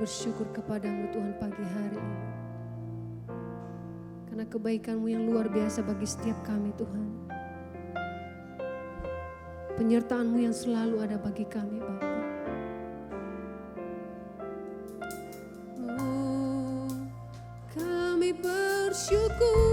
bersyukur kepadamu Tuhan pagi hari ini. Karena kebaikan-Mu yang luar biasa bagi setiap kami Tuhan. Penyertaan-Mu yang selalu ada bagi kami Bapa. Oh, kami bersyukur.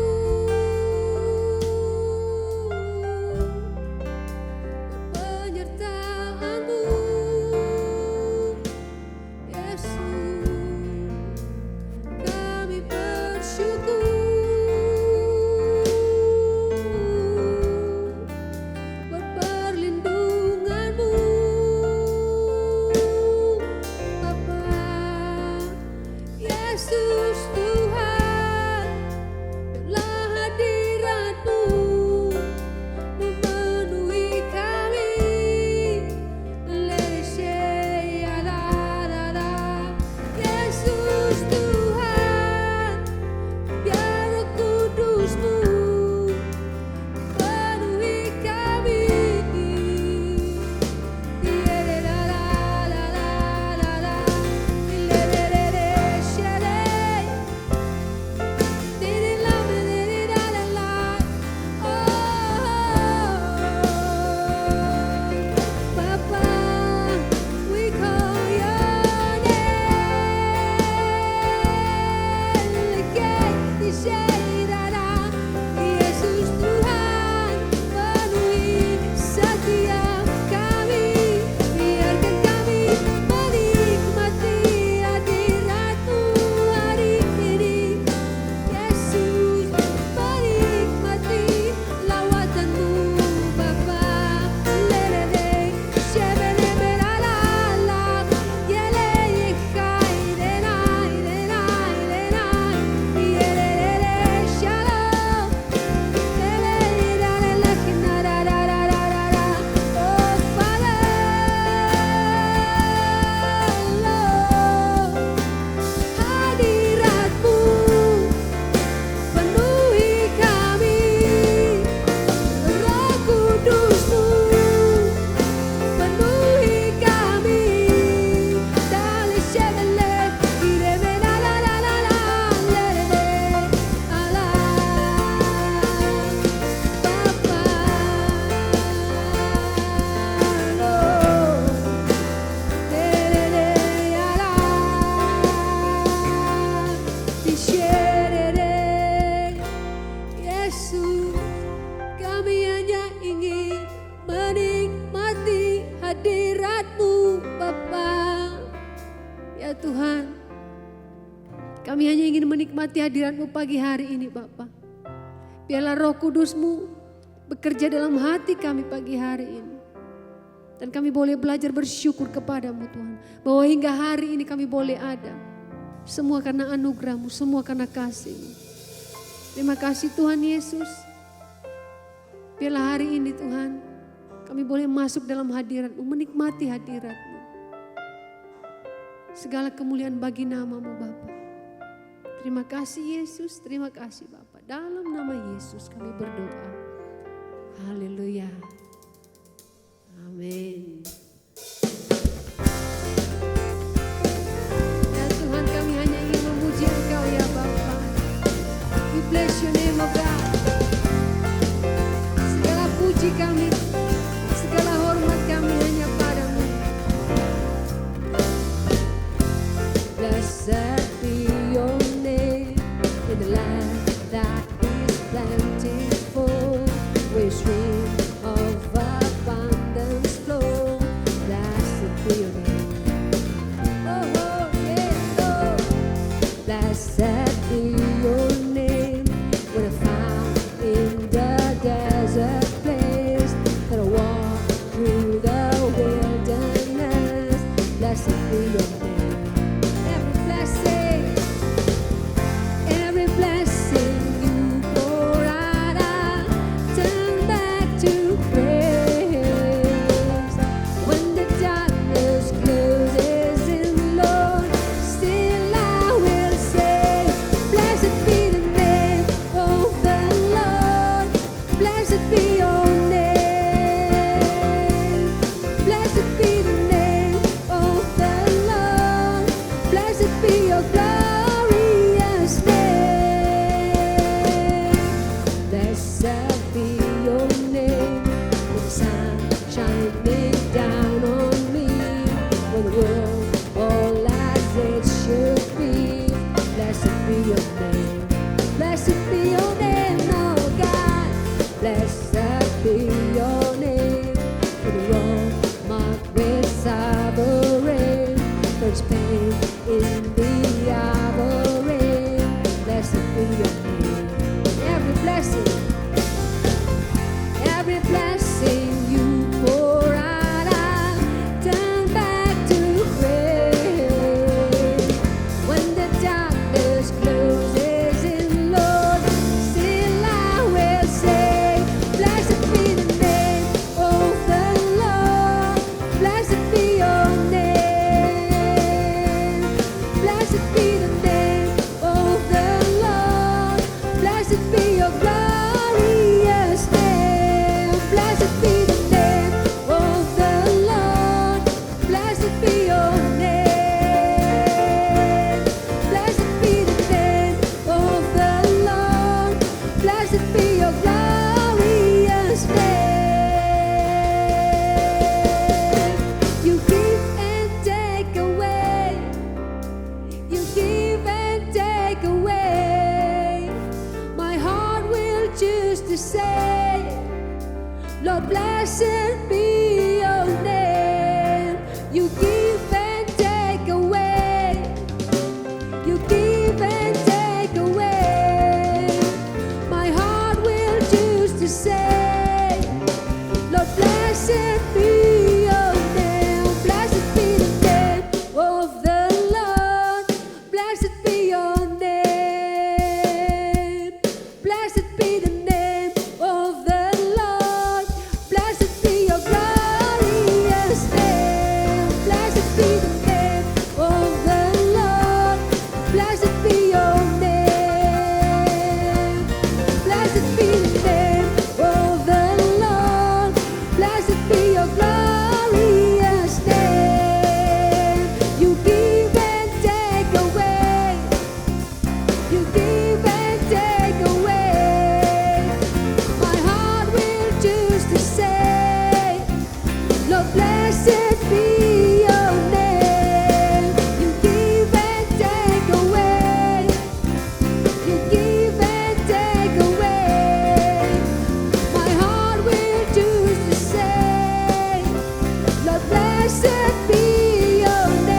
Menikmati hadirat-Mu pagi hari ini Bapa. Biarlah Roh Kudus-Mu bekerja dalam hati kami pagi hari ini. Dan kami boleh belajar bersyukur kepadamu Tuhan. Bahwa hingga hari ini kami boleh ada. Semua karena anugerah-Mu, semua karena kasih-Mu. Terima kasih Tuhan Yesus. Biarlah hari ini Tuhan kami boleh masuk dalam hadirat-Mu, menikmati hadirat-Mu. Segala kemuliaan bagi nama-Mu Bapa. Terima kasih Yesus, terima kasih Bapa. Dalam nama Yesus kami berdoa. Haleluya. Amin. Ya Tuhan, kami hanya ingin memuji Engkau ya Bapa. We bless your name, oh God. Segala puji kami, segala hormat kami hanya padamu. Blessed be your in the land that is plentiful, where stream of abundance flow. Blessed be your name. Oh, oh, yeah, oh. Blessed be your name. When I found in the desert place, that I walk through the wilderness. Blessed be your name. Blessed Blessed be your glorious name. You give and take away. You give and take away. My heart will choose to say, Lord, blessed be your name. You give and take away. You give and take away. My heart will choose to say, Lord, blessed be your name. Blessed be the name of the Lord. Blessed be your name. Blessed be the name of the Lord. Blessed be your glorious name. Blessed be the name of the Lord. Blessed be your name. Blessed be the name of the Lord. Blessed be your glorious name. You give and take away. You give and take away. My heart will choose to say, Lord, blessed be your name. You give and take away. You give and take away. My heart will choose to say, Lord, blessed be your name.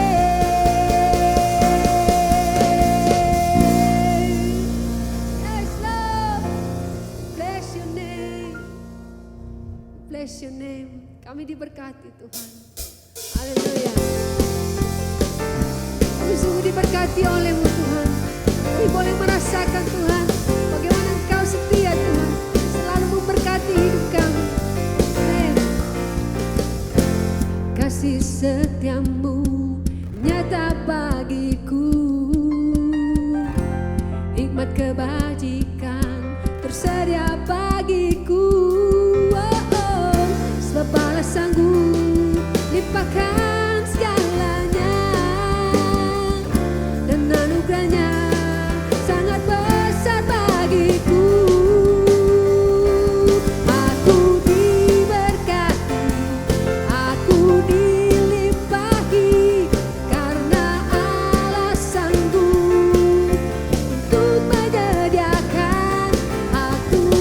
Yes, Lord. Bless your name. Bless your name. Kami diberkati Tuhan. Haleluya. Kami sungguh diberkati oleh-Mu Tuhan. Kami boleh merasakan Tuhan bagaimana Engkau setia Tuhan, selalu memberkati hidup kami. Amin. Kasih setiamu nyata bagiku, hikmat kebajikan tersedia bagiku. Sebab balas sanggup limpahkan segalanya, dan anugerahnya sangat besar bagiku. Aku diberkati, aku dilimpahi, karena Allah sanggup untuk menyediakan. Aku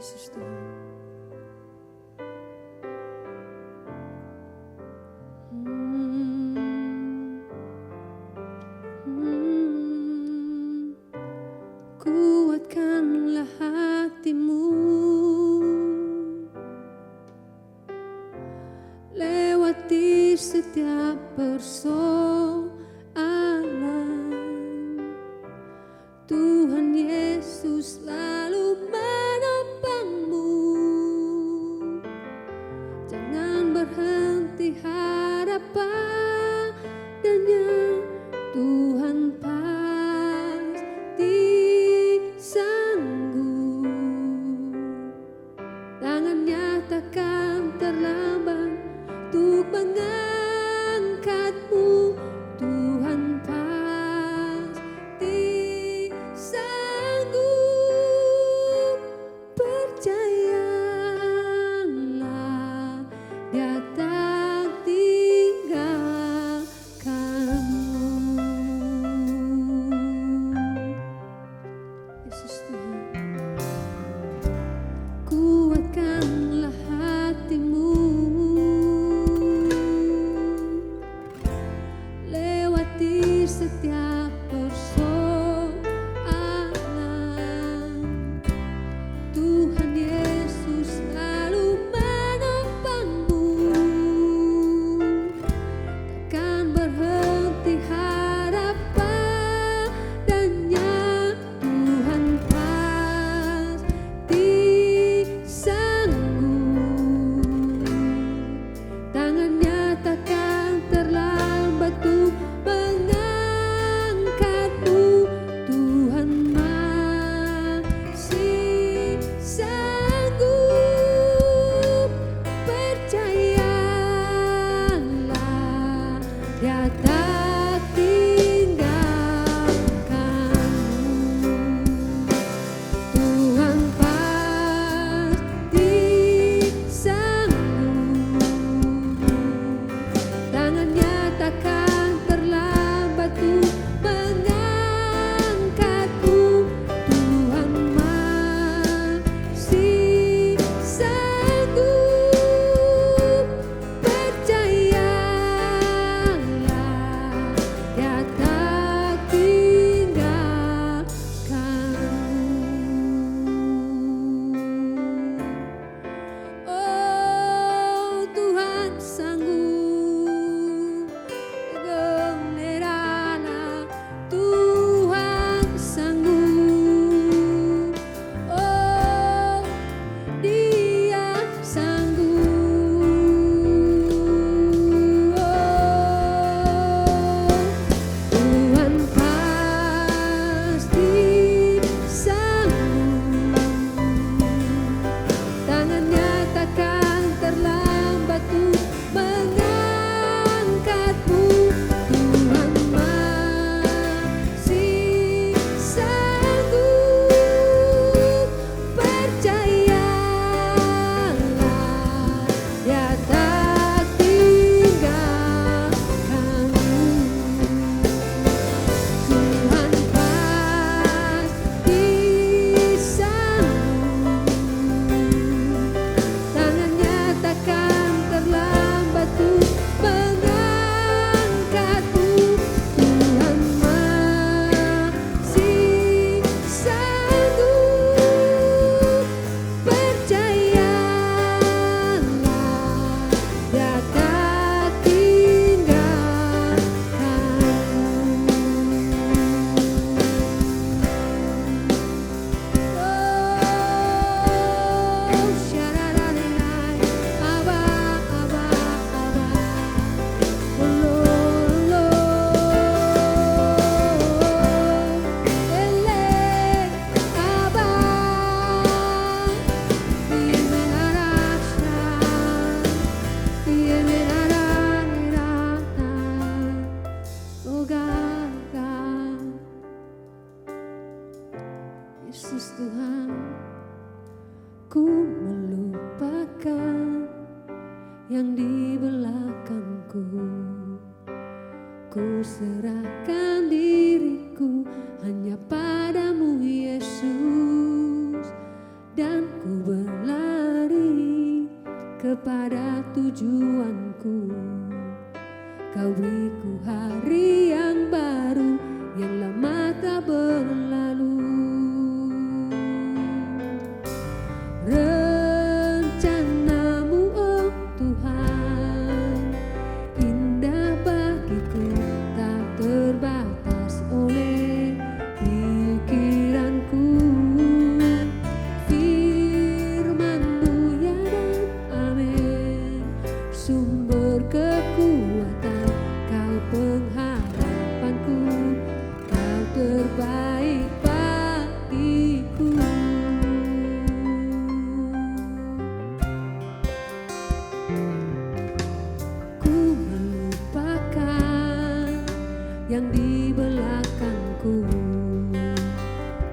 Yesus Tuhan. Kuatkanlah hatimu lewati setiap persoalan. Tuhan Yesus selalu menopangmu. Jangan berhenti harap padanya. Tuhan pasti sanggup. Tangannya takkan terlambat untuk mengangkatmu. Tuhan pasti sanggup. Percayalah, Dia tak tinggalkanmu. Yesus Tuhan. Kuatkanlah hatimu lewati setiap persoalan. Tuhan Yesus selalu menopangmu. Takkan berhenti harap padanya. Tuhan pasti sanggup. Tangannya takkan terlambat untuk mengangkatmu. Tuhan masih sanggup. Percayalah, Dia tak tinggalkanmu. Tuhan pasti sanggup. Tangannya takkan terlambat untuk mengangkatmu. Tuhan masih sanggup. Percayalah, Dia tak tinggalkanmu. Oh, Tuhan sanggup. Gembiralah, Tuhan sanggup. Oh, Dia sanggup. Tuhan pasti sanggup. Tangannya takkan terlambat untuk mengangkatmu. Tuhan masih sanggup. Percayalah, Dia tak tinggalkanmu. Tuhan pasti sanggup. Tangannya takkan terlambat untuk mengangkatmu. Tuhan masih sanggup. Percayalah, Dia tak tinggalkanmu. Oh, syarararai, Abba, Abba, Abba. Oh, lo, lo. Ele, Abba. Imenarasha, Imenararata. Oh, Gaga. Yesus Tuhan, ku melupakan yang di belakangku. Ku serahkan diriku hanya padamu Yesus, dan ku kepada tujuanku. Kau beriku hari yang baru, yang lama tak berlalu. Rencanamu, oh Tuhan, indah bagiku, tak terbatas oleh pikiranku. Firman-Mu ya dan amin, sumber kekuatan, Kau pengharapanku, Kau terbaik bagiku. Ku melupakan yang di belakangku,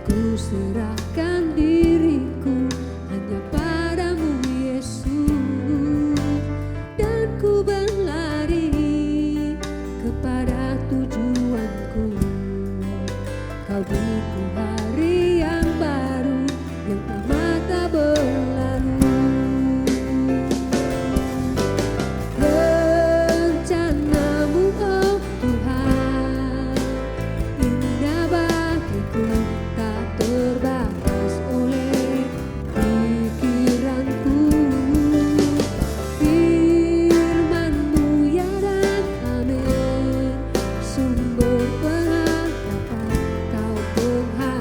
ku serahkan diriku hanya padamu Yesus, dan ku berlari kepada tujuanku. Kau beriku hari yang baru, yang lama tak berlalu. Rencanamu, oh Tuhan, indah bagiku, tak terbatas oleh pikiranku. Firman-Mu ya dan amin, sumber pengharapan, Kau pengharapan.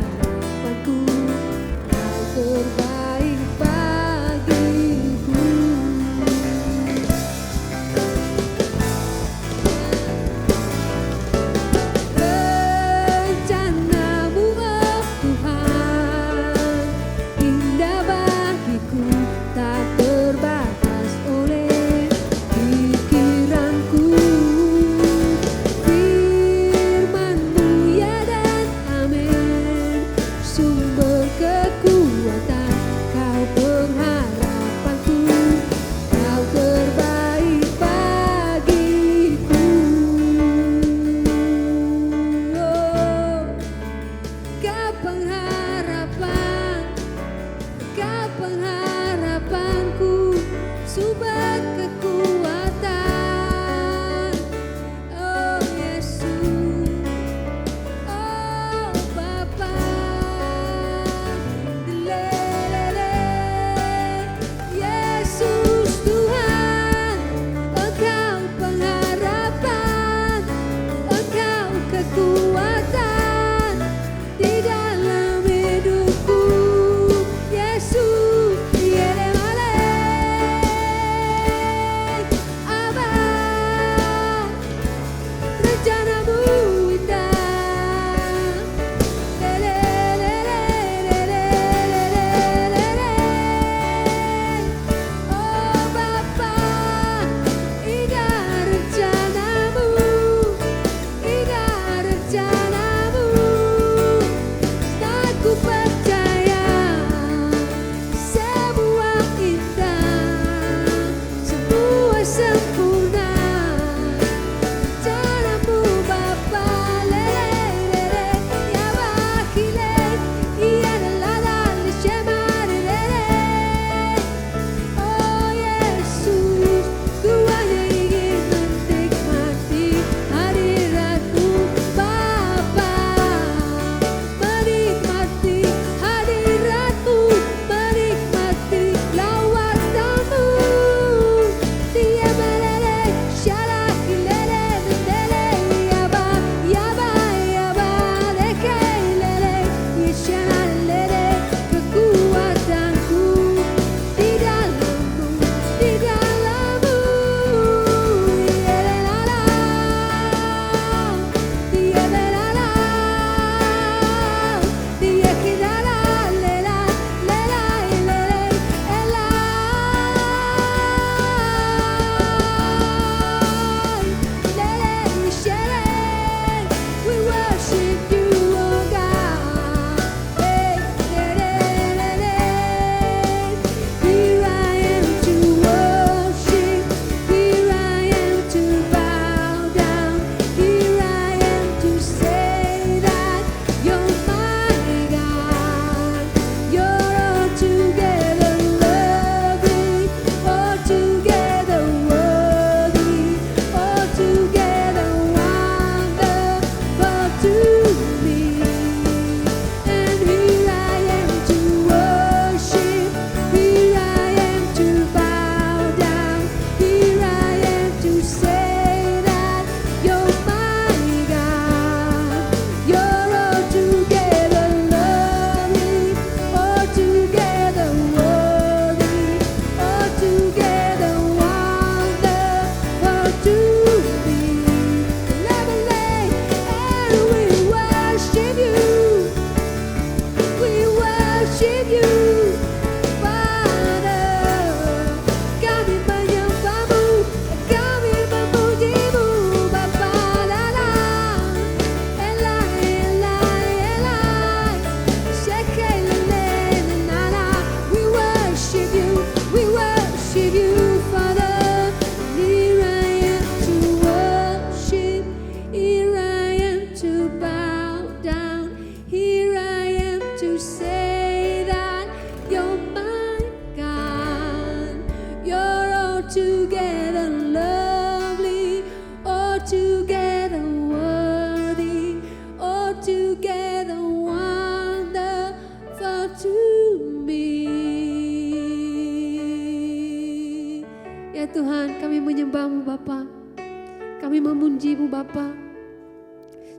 Bapa,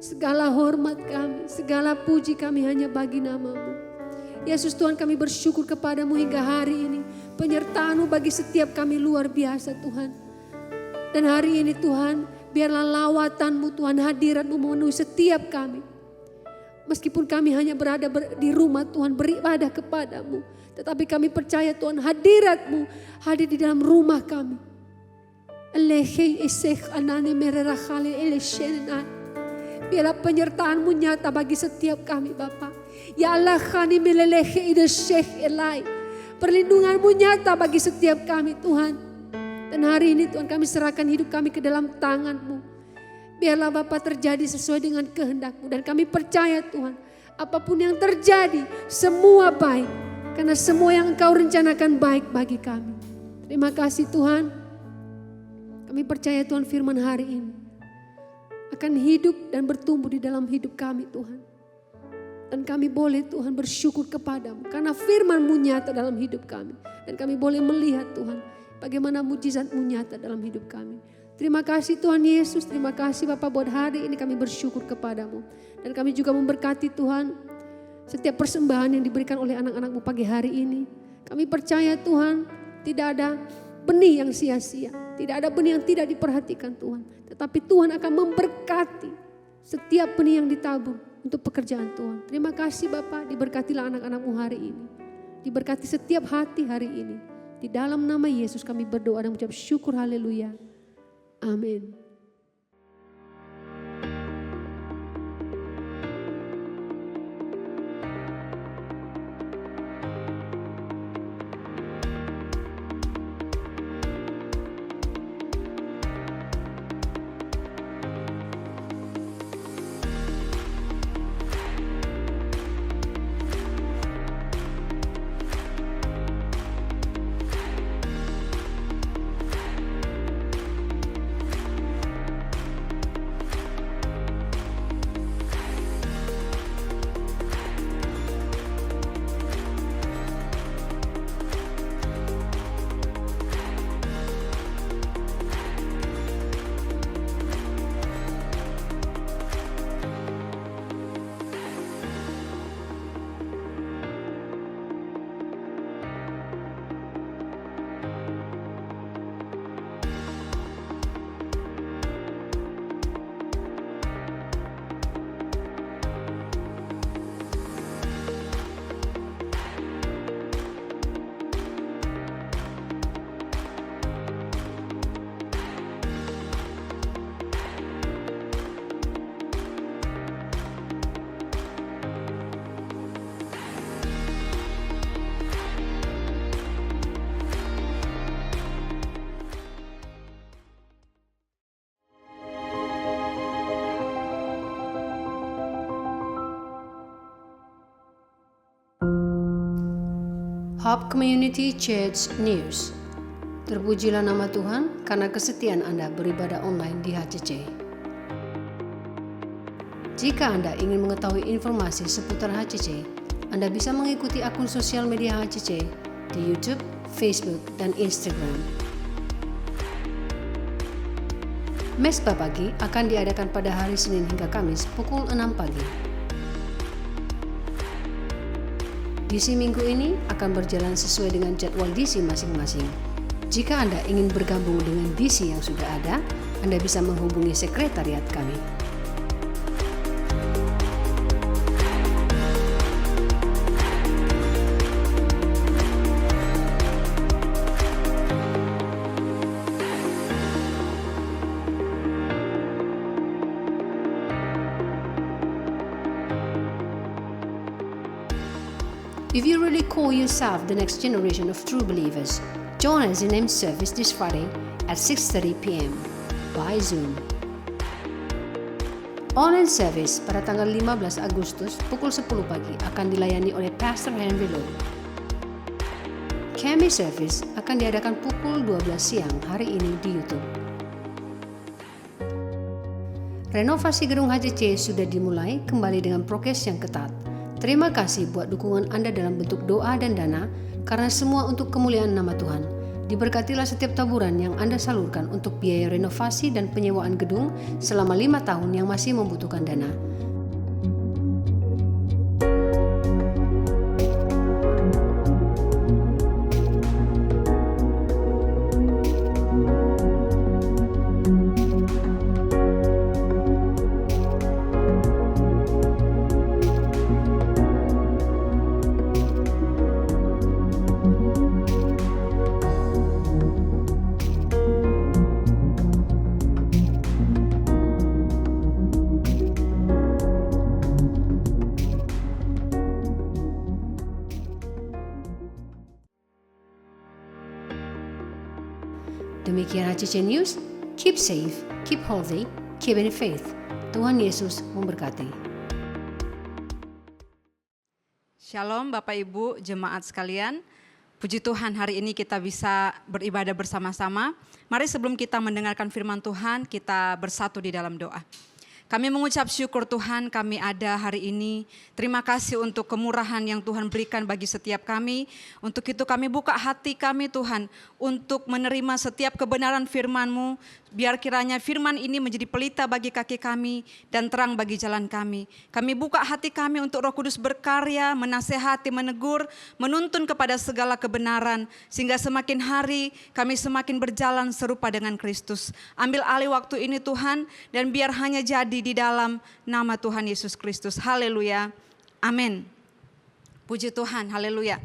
segala hormat kami, segala puji kami hanya bagi nama-Mu. Yesus Tuhan, kami bersyukur kepadamu hingga hari ini. Penyertaan-Mu bagi setiap kami luar biasa Tuhan. Dan hari ini Tuhan, biarlah lawatan-Mu Tuhan, hadirat-Mu memenuhi setiap kami. Meskipun kami hanya berada di rumah Tuhan, beribadah kepadamu. Tetapi kami percaya Tuhan, hadirat-Mu hadir di dalam rumah kami. Biarlah penyertaan-Mu nyata bagi setiap kami Bapa. Ya Allah, perlindungan-Mu nyata bagi setiap kami Tuhan. Dan hari ini Tuhan, kami serahkan hidup kami ke dalam tangan-Mu. Biarlah Bapa terjadi sesuai dengan kehendak-Mu. Dan kami percaya Tuhan, apapun yang terjadi semua baik. Karena semua yang Engkau rencanakan baik bagi kami. Terima kasih Tuhan. Kami percaya Tuhan, firman hari ini akan hidup dan bertumbuh di dalam hidup kami Tuhan. Dan kami boleh Tuhan bersyukur kepadamu karena firman-Mu nyata dalam hidup kami. Dan kami boleh melihat Tuhan bagaimana mujizat-Mu nyata dalam hidup kami. Terima kasih Tuhan Yesus, terima kasih Bapa buat hari ini kami bersyukur kepadamu. Dan kami juga memberkati Tuhan setiap persembahan yang diberikan oleh anak-anak-Mu pagi hari ini. Kami percaya Tuhan, tidak ada benih yang sia-sia, tidak ada benih yang tidak diperhatikan Tuhan. Tetapi Tuhan akan memberkati setiap benih yang ditabur untuk pekerjaan Tuhan. Terima kasih Bapa, diberkatilah anak-anak-Mu hari ini. Diberkati setiap hati hari ini. Di dalam nama Yesus kami berdoa dan mengucap syukur, haleluya. Amin. Hope Community Church News. Terpujilah nama Tuhan karena kesetiaan Anda beribadah online di HCC. Jika Anda ingin mengetahui informasi seputar HCC, Anda bisa mengikuti akun sosial media HCC di YouTube, Facebook, dan Instagram. Mesbah pagi akan diadakan pada hari Senin hingga Kamis pukul 6 pagi. DC minggu ini akan berjalan sesuai dengan jadwal DC masing-masing. Jika Anda ingin bergabung dengan DC yang sudah ada, Anda bisa menghubungi sekretariat kami. If you really call yourself the next generation of true believers, join us in AIM service this Friday at 6:30 p.m. by Zoom. Online service pada tanggal 15 Agustus pukul 10 pagi akan dilayani oleh Pastor Henry Lowe. Kami service akan diadakan pukul 12 siang hari ini di YouTube. Renovasi gedung HCC sudah dimulai kembali dengan prokes yang ketat. Terima kasih buat dukungan Anda dalam bentuk doa dan dana, karena semua untuk kemuliaan nama Tuhan. Diberkatilah setiap taburan yang Anda salurkan untuk biaya renovasi dan penyewaan gedung selama 5 tahun yang masih membutuhkan dana. Demikian HCC News, keep safe, keep healthy, keep in faith. Tuhan Yesus memberkati. Shalom Bapak Ibu jemaat sekalian. Puji Tuhan hari ini kita bisa beribadah bersama-sama. Mari sebelum kita mendengarkan firman Tuhan, kita bersatu di dalam doa. Kami mengucap syukur Tuhan kami ada hari ini. Terima kasih untuk kemurahan yang Tuhan berikan bagi setiap kami. Untuk itu kami buka hati kami Tuhan untuk menerima setiap kebenaran firman-Mu. Biar kiranya firman ini menjadi pelita bagi kaki kami dan terang bagi jalan kami. Kami buka hati kami untuk Roh Kudus berkarya, menasehati, menegur, menuntun kepada segala kebenaran. Sehingga semakin hari kami semakin berjalan serupa dengan Kristus. Ambil alih waktu ini Tuhan dan biar hanya jadi di dalam nama Tuhan Yesus Kristus. Haleluya. Amin. Puji Tuhan. Haleluya.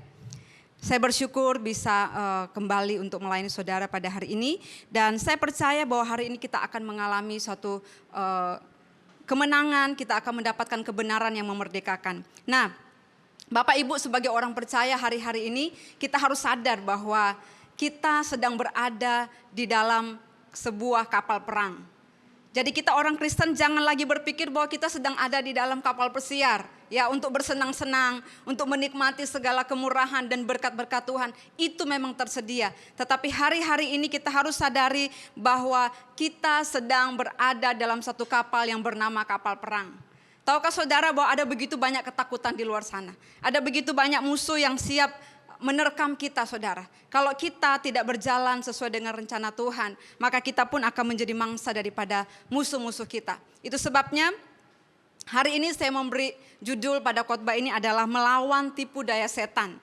Saya bersyukur bisa kembali untuk melayani saudara pada hari ini. Dan saya percaya bahwa hari ini kita akan mengalami suatu kemenangan, kita akan mendapatkan kebenaran yang memerdekakan. Nah, Bapak Ibu sebagai orang percaya hari-hari ini kita harus sadar bahwa kita sedang berada di dalam sebuah kapal perang. Jadi kita orang Kristen jangan lagi berpikir bahwa kita sedang ada di dalam kapal pesiar. Ya, untuk bersenang-senang, untuk menikmati segala kemurahan dan berkat-berkat Tuhan. Itu memang tersedia. Tetapi hari-hari ini kita harus sadari bahwa kita sedang berada dalam satu kapal yang bernama kapal perang. Tahukah saudara bahwa ada begitu banyak ketakutan di luar sana. Ada begitu banyak musuh yang siap menerkam kita saudara. Kalau kita tidak berjalan sesuai dengan rencana Tuhan, maka kita pun akan menjadi mangsa daripada musuh-musuh kita. Itu sebabnya hari ini saya memberi judul pada khotbah ini adalah melawan tipu daya setan.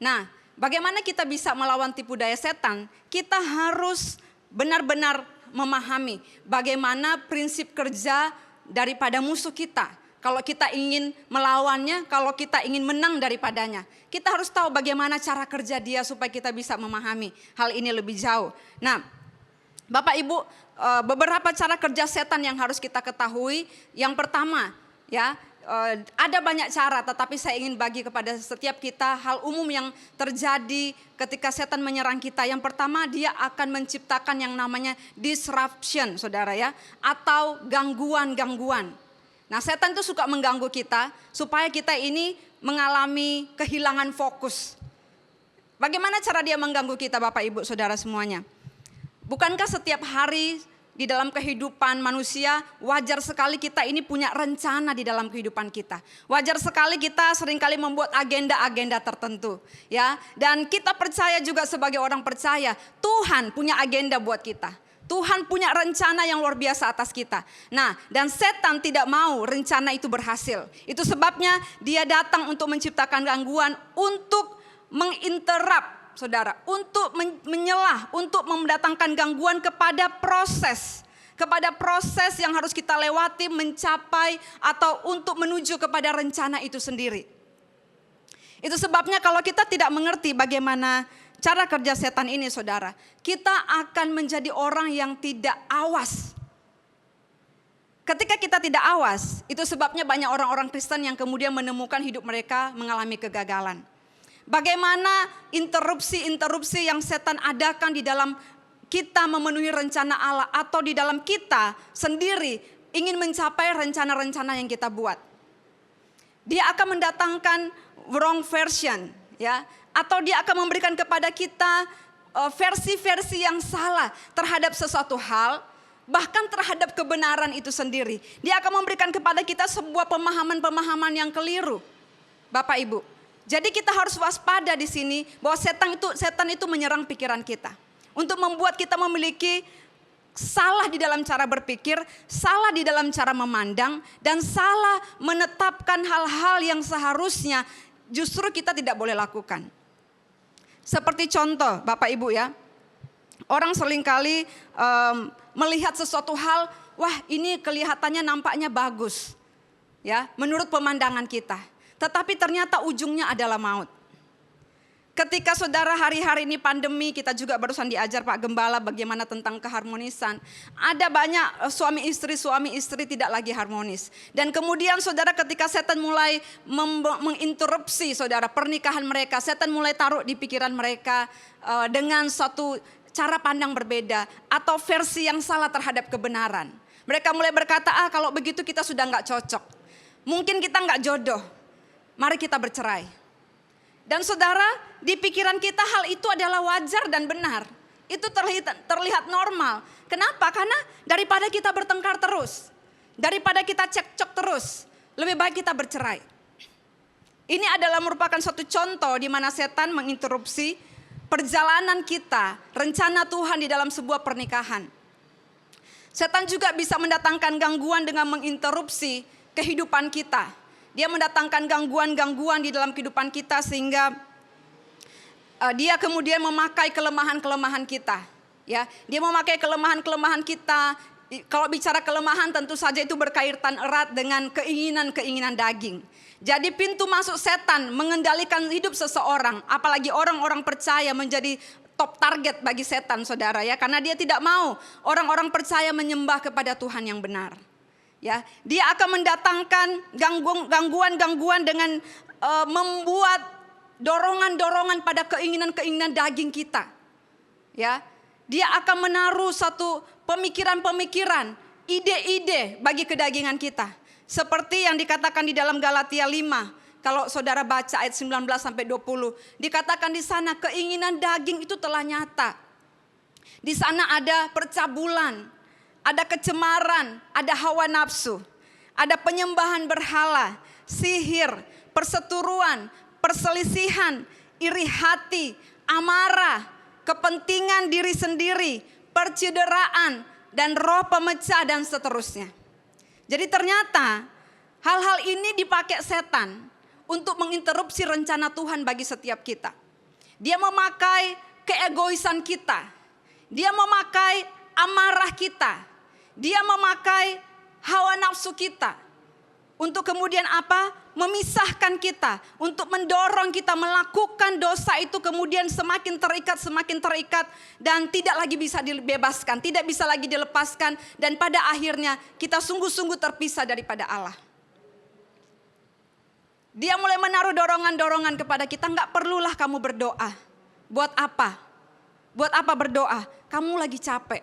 Nah, bagaimana kita bisa melawan tipu daya setan? Kita harus benar-benar memahami bagaimana prinsip kerja daripada musuh kita. Kalau kita ingin melawannya, kalau kita ingin menang daripadanya. Kita harus tahu bagaimana cara kerja dia supaya kita bisa memahami hal ini lebih jauh. Nah, Bapak Ibu, beberapa cara kerja setan yang harus kita ketahui. Yang pertama, ya, ada banyak cara, tetapi saya ingin bagi kepada setiap kita hal umum yang terjadi ketika setan menyerang kita. Yang pertama, dia akan menciptakan yang namanya disruption, saudara ya, atau gangguan-gangguan. Nah, setan itu suka mengganggu kita supaya kita ini mengalami kehilangan fokus. Bagaimana cara dia mengganggu kita Bapak Ibu Saudara semuanya? Bukankah setiap hari di dalam kehidupan manusia wajar sekali kita ini punya rencana di dalam kehidupan kita. Wajar sekali kita seringkali membuat agenda-agenda tertentu, ya. Dan kita percaya juga sebagai orang percaya, Tuhan punya agenda buat kita. Tuhan punya rencana yang luar biasa atas kita. Nah, dan setan tidak mau rencana itu berhasil. Itu sebabnya dia datang untuk menciptakan gangguan, untuk menginterrupt, saudara, untuk menyelah, untuk mendatangkan gangguan kepada proses yang harus kita lewati, mencapai atau untuk menuju kepada rencana itu sendiri. Itu sebabnya kalau kita tidak mengerti bagaimana cara kerja setan ini saudara, kita akan menjadi orang yang tidak awas. Ketika kita tidak awas, itu sebabnya banyak orang-orang Kristen yang kemudian menemukan hidup mereka mengalami kegagalan. Bagaimana interupsi yang setan adakan di dalam kita memenuhi rencana Allah, atau di dalam kita sendiri ingin mencapai rencana-rencana yang kita buat. Dia akan mendatangkan wrong version, ya. Atau dia akan memberikan kepada kita versi-versi yang salah terhadap sesuatu hal, bahkan terhadap kebenaran itu sendiri. Dia akan memberikan kepada kita sebuah pemahaman-pemahaman yang keliru. Bapak Ibu, Jadi kita harus waspada di sini bahwa setan itu menyerang pikiran kita untuk membuat kita memiliki salah di dalam cara berpikir, salah di dalam cara memandang, dan salah menetapkan hal-hal yang seharusnya justru kita tidak boleh lakukan. Seperti contoh Bapak Ibu ya, orang seringkali melihat sesuatu hal, wah ini kelihatannya nampaknya bagus ya menurut pemandangan kita. Tetapi ternyata ujungnya adalah maut. Ketika saudara hari-hari ini pandemi, kita juga barusan diajar Pak Gembala bagaimana tentang keharmonisan. Ada banyak suami istri tidak lagi harmonis. Dan kemudian saudara ketika setan mulai menginterupsi saudara pernikahan mereka, setan mulai taruh di pikiran mereka dengan suatu cara pandang berbeda atau versi yang salah terhadap kebenaran. Mereka mulai berkata, kalau begitu kita sudah gak cocok. Mungkin kita gak jodoh, mari kita bercerai. Dan saudara, di pikiran kita hal itu adalah wajar dan benar. Itu terlihat normal. Kenapa? Karena daripada kita bertengkar terus, daripada kita cekcok terus, lebih baik kita bercerai. Ini adalah merupakan suatu contoh di mana setan menginterupsi perjalanan kita, rencana Tuhan di dalam sebuah pernikahan. Setan juga bisa mendatangkan gangguan dengan menginterupsi kehidupan kita. Dia mendatangkan gangguan-gangguan di dalam kehidupan kita sehingga dia kemudian memakai kelemahan-kelemahan kita. Ya, dia memakai kelemahan-kelemahan kita. Kalau bicara kelemahan tentu saja itu berkaitan erat dengan keinginan-keinginan daging. Jadi pintu masuk setan mengendalikan hidup seseorang, apalagi orang-orang percaya menjadi top target bagi setan saudara ya. Karena dia tidak mau orang-orang percaya menyembah kepada Tuhan yang benar. Ya, dia akan mendatangkan gangguan-gangguan dengan membuat dorongan-dorongan pada keinginan-keinginan daging kita. Ya, dia akan menaruh satu pemikiran-pemikiran, ide-ide bagi kedagingan kita. Seperti yang dikatakan di dalam Galatia 5. Kalau saudara baca ayat 19 sampai 20, dikatakan di sana keinginan daging itu telah nyata. Di sana ada percabulan, ada kecemaran, ada hawa nafsu, ada penyembahan berhala, sihir, perseteruan, perselisihan, iri hati, amarah, kepentingan diri sendiri, percideraan, dan roh pemecah dan seterusnya. Jadi ternyata hal-hal ini dipakai setan untuk menginterupsi rencana Tuhan bagi setiap kita. Dia memakai keegoisan kita, dia memakai amarah kita, dia memakai hawa nafsu kita untuk kemudian apa? Memisahkan kita, untuk mendorong kita melakukan dosa itu kemudian semakin terikat dan tidak lagi bisa dibebaskan, tidak bisa lagi dilepaskan, dan pada akhirnya kita sungguh-sungguh terpisah daripada Allah. Dia mulai menaruh dorongan-dorongan kepada kita, enggak perlulah kamu berdoa. Buat apa? Buat apa berdoa? Kamu lagi capek.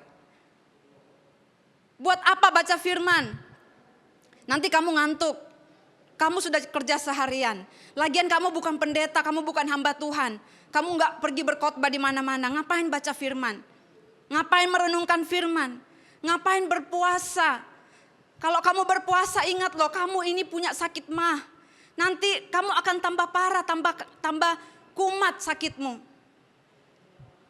Buat apa baca firman? Nanti kamu ngantuk. Kamu sudah kerja seharian. Lagian kamu bukan pendeta, kamu bukan hamba Tuhan. Kamu enggak pergi berkhotbah di mana-mana. Ngapain baca firman? Ngapain merenungkan firman? Ngapain berpuasa? Kalau kamu berpuasa ingat loh, kamu ini punya sakit mah. Nanti kamu akan tambah parah, tambah kumat sakitmu.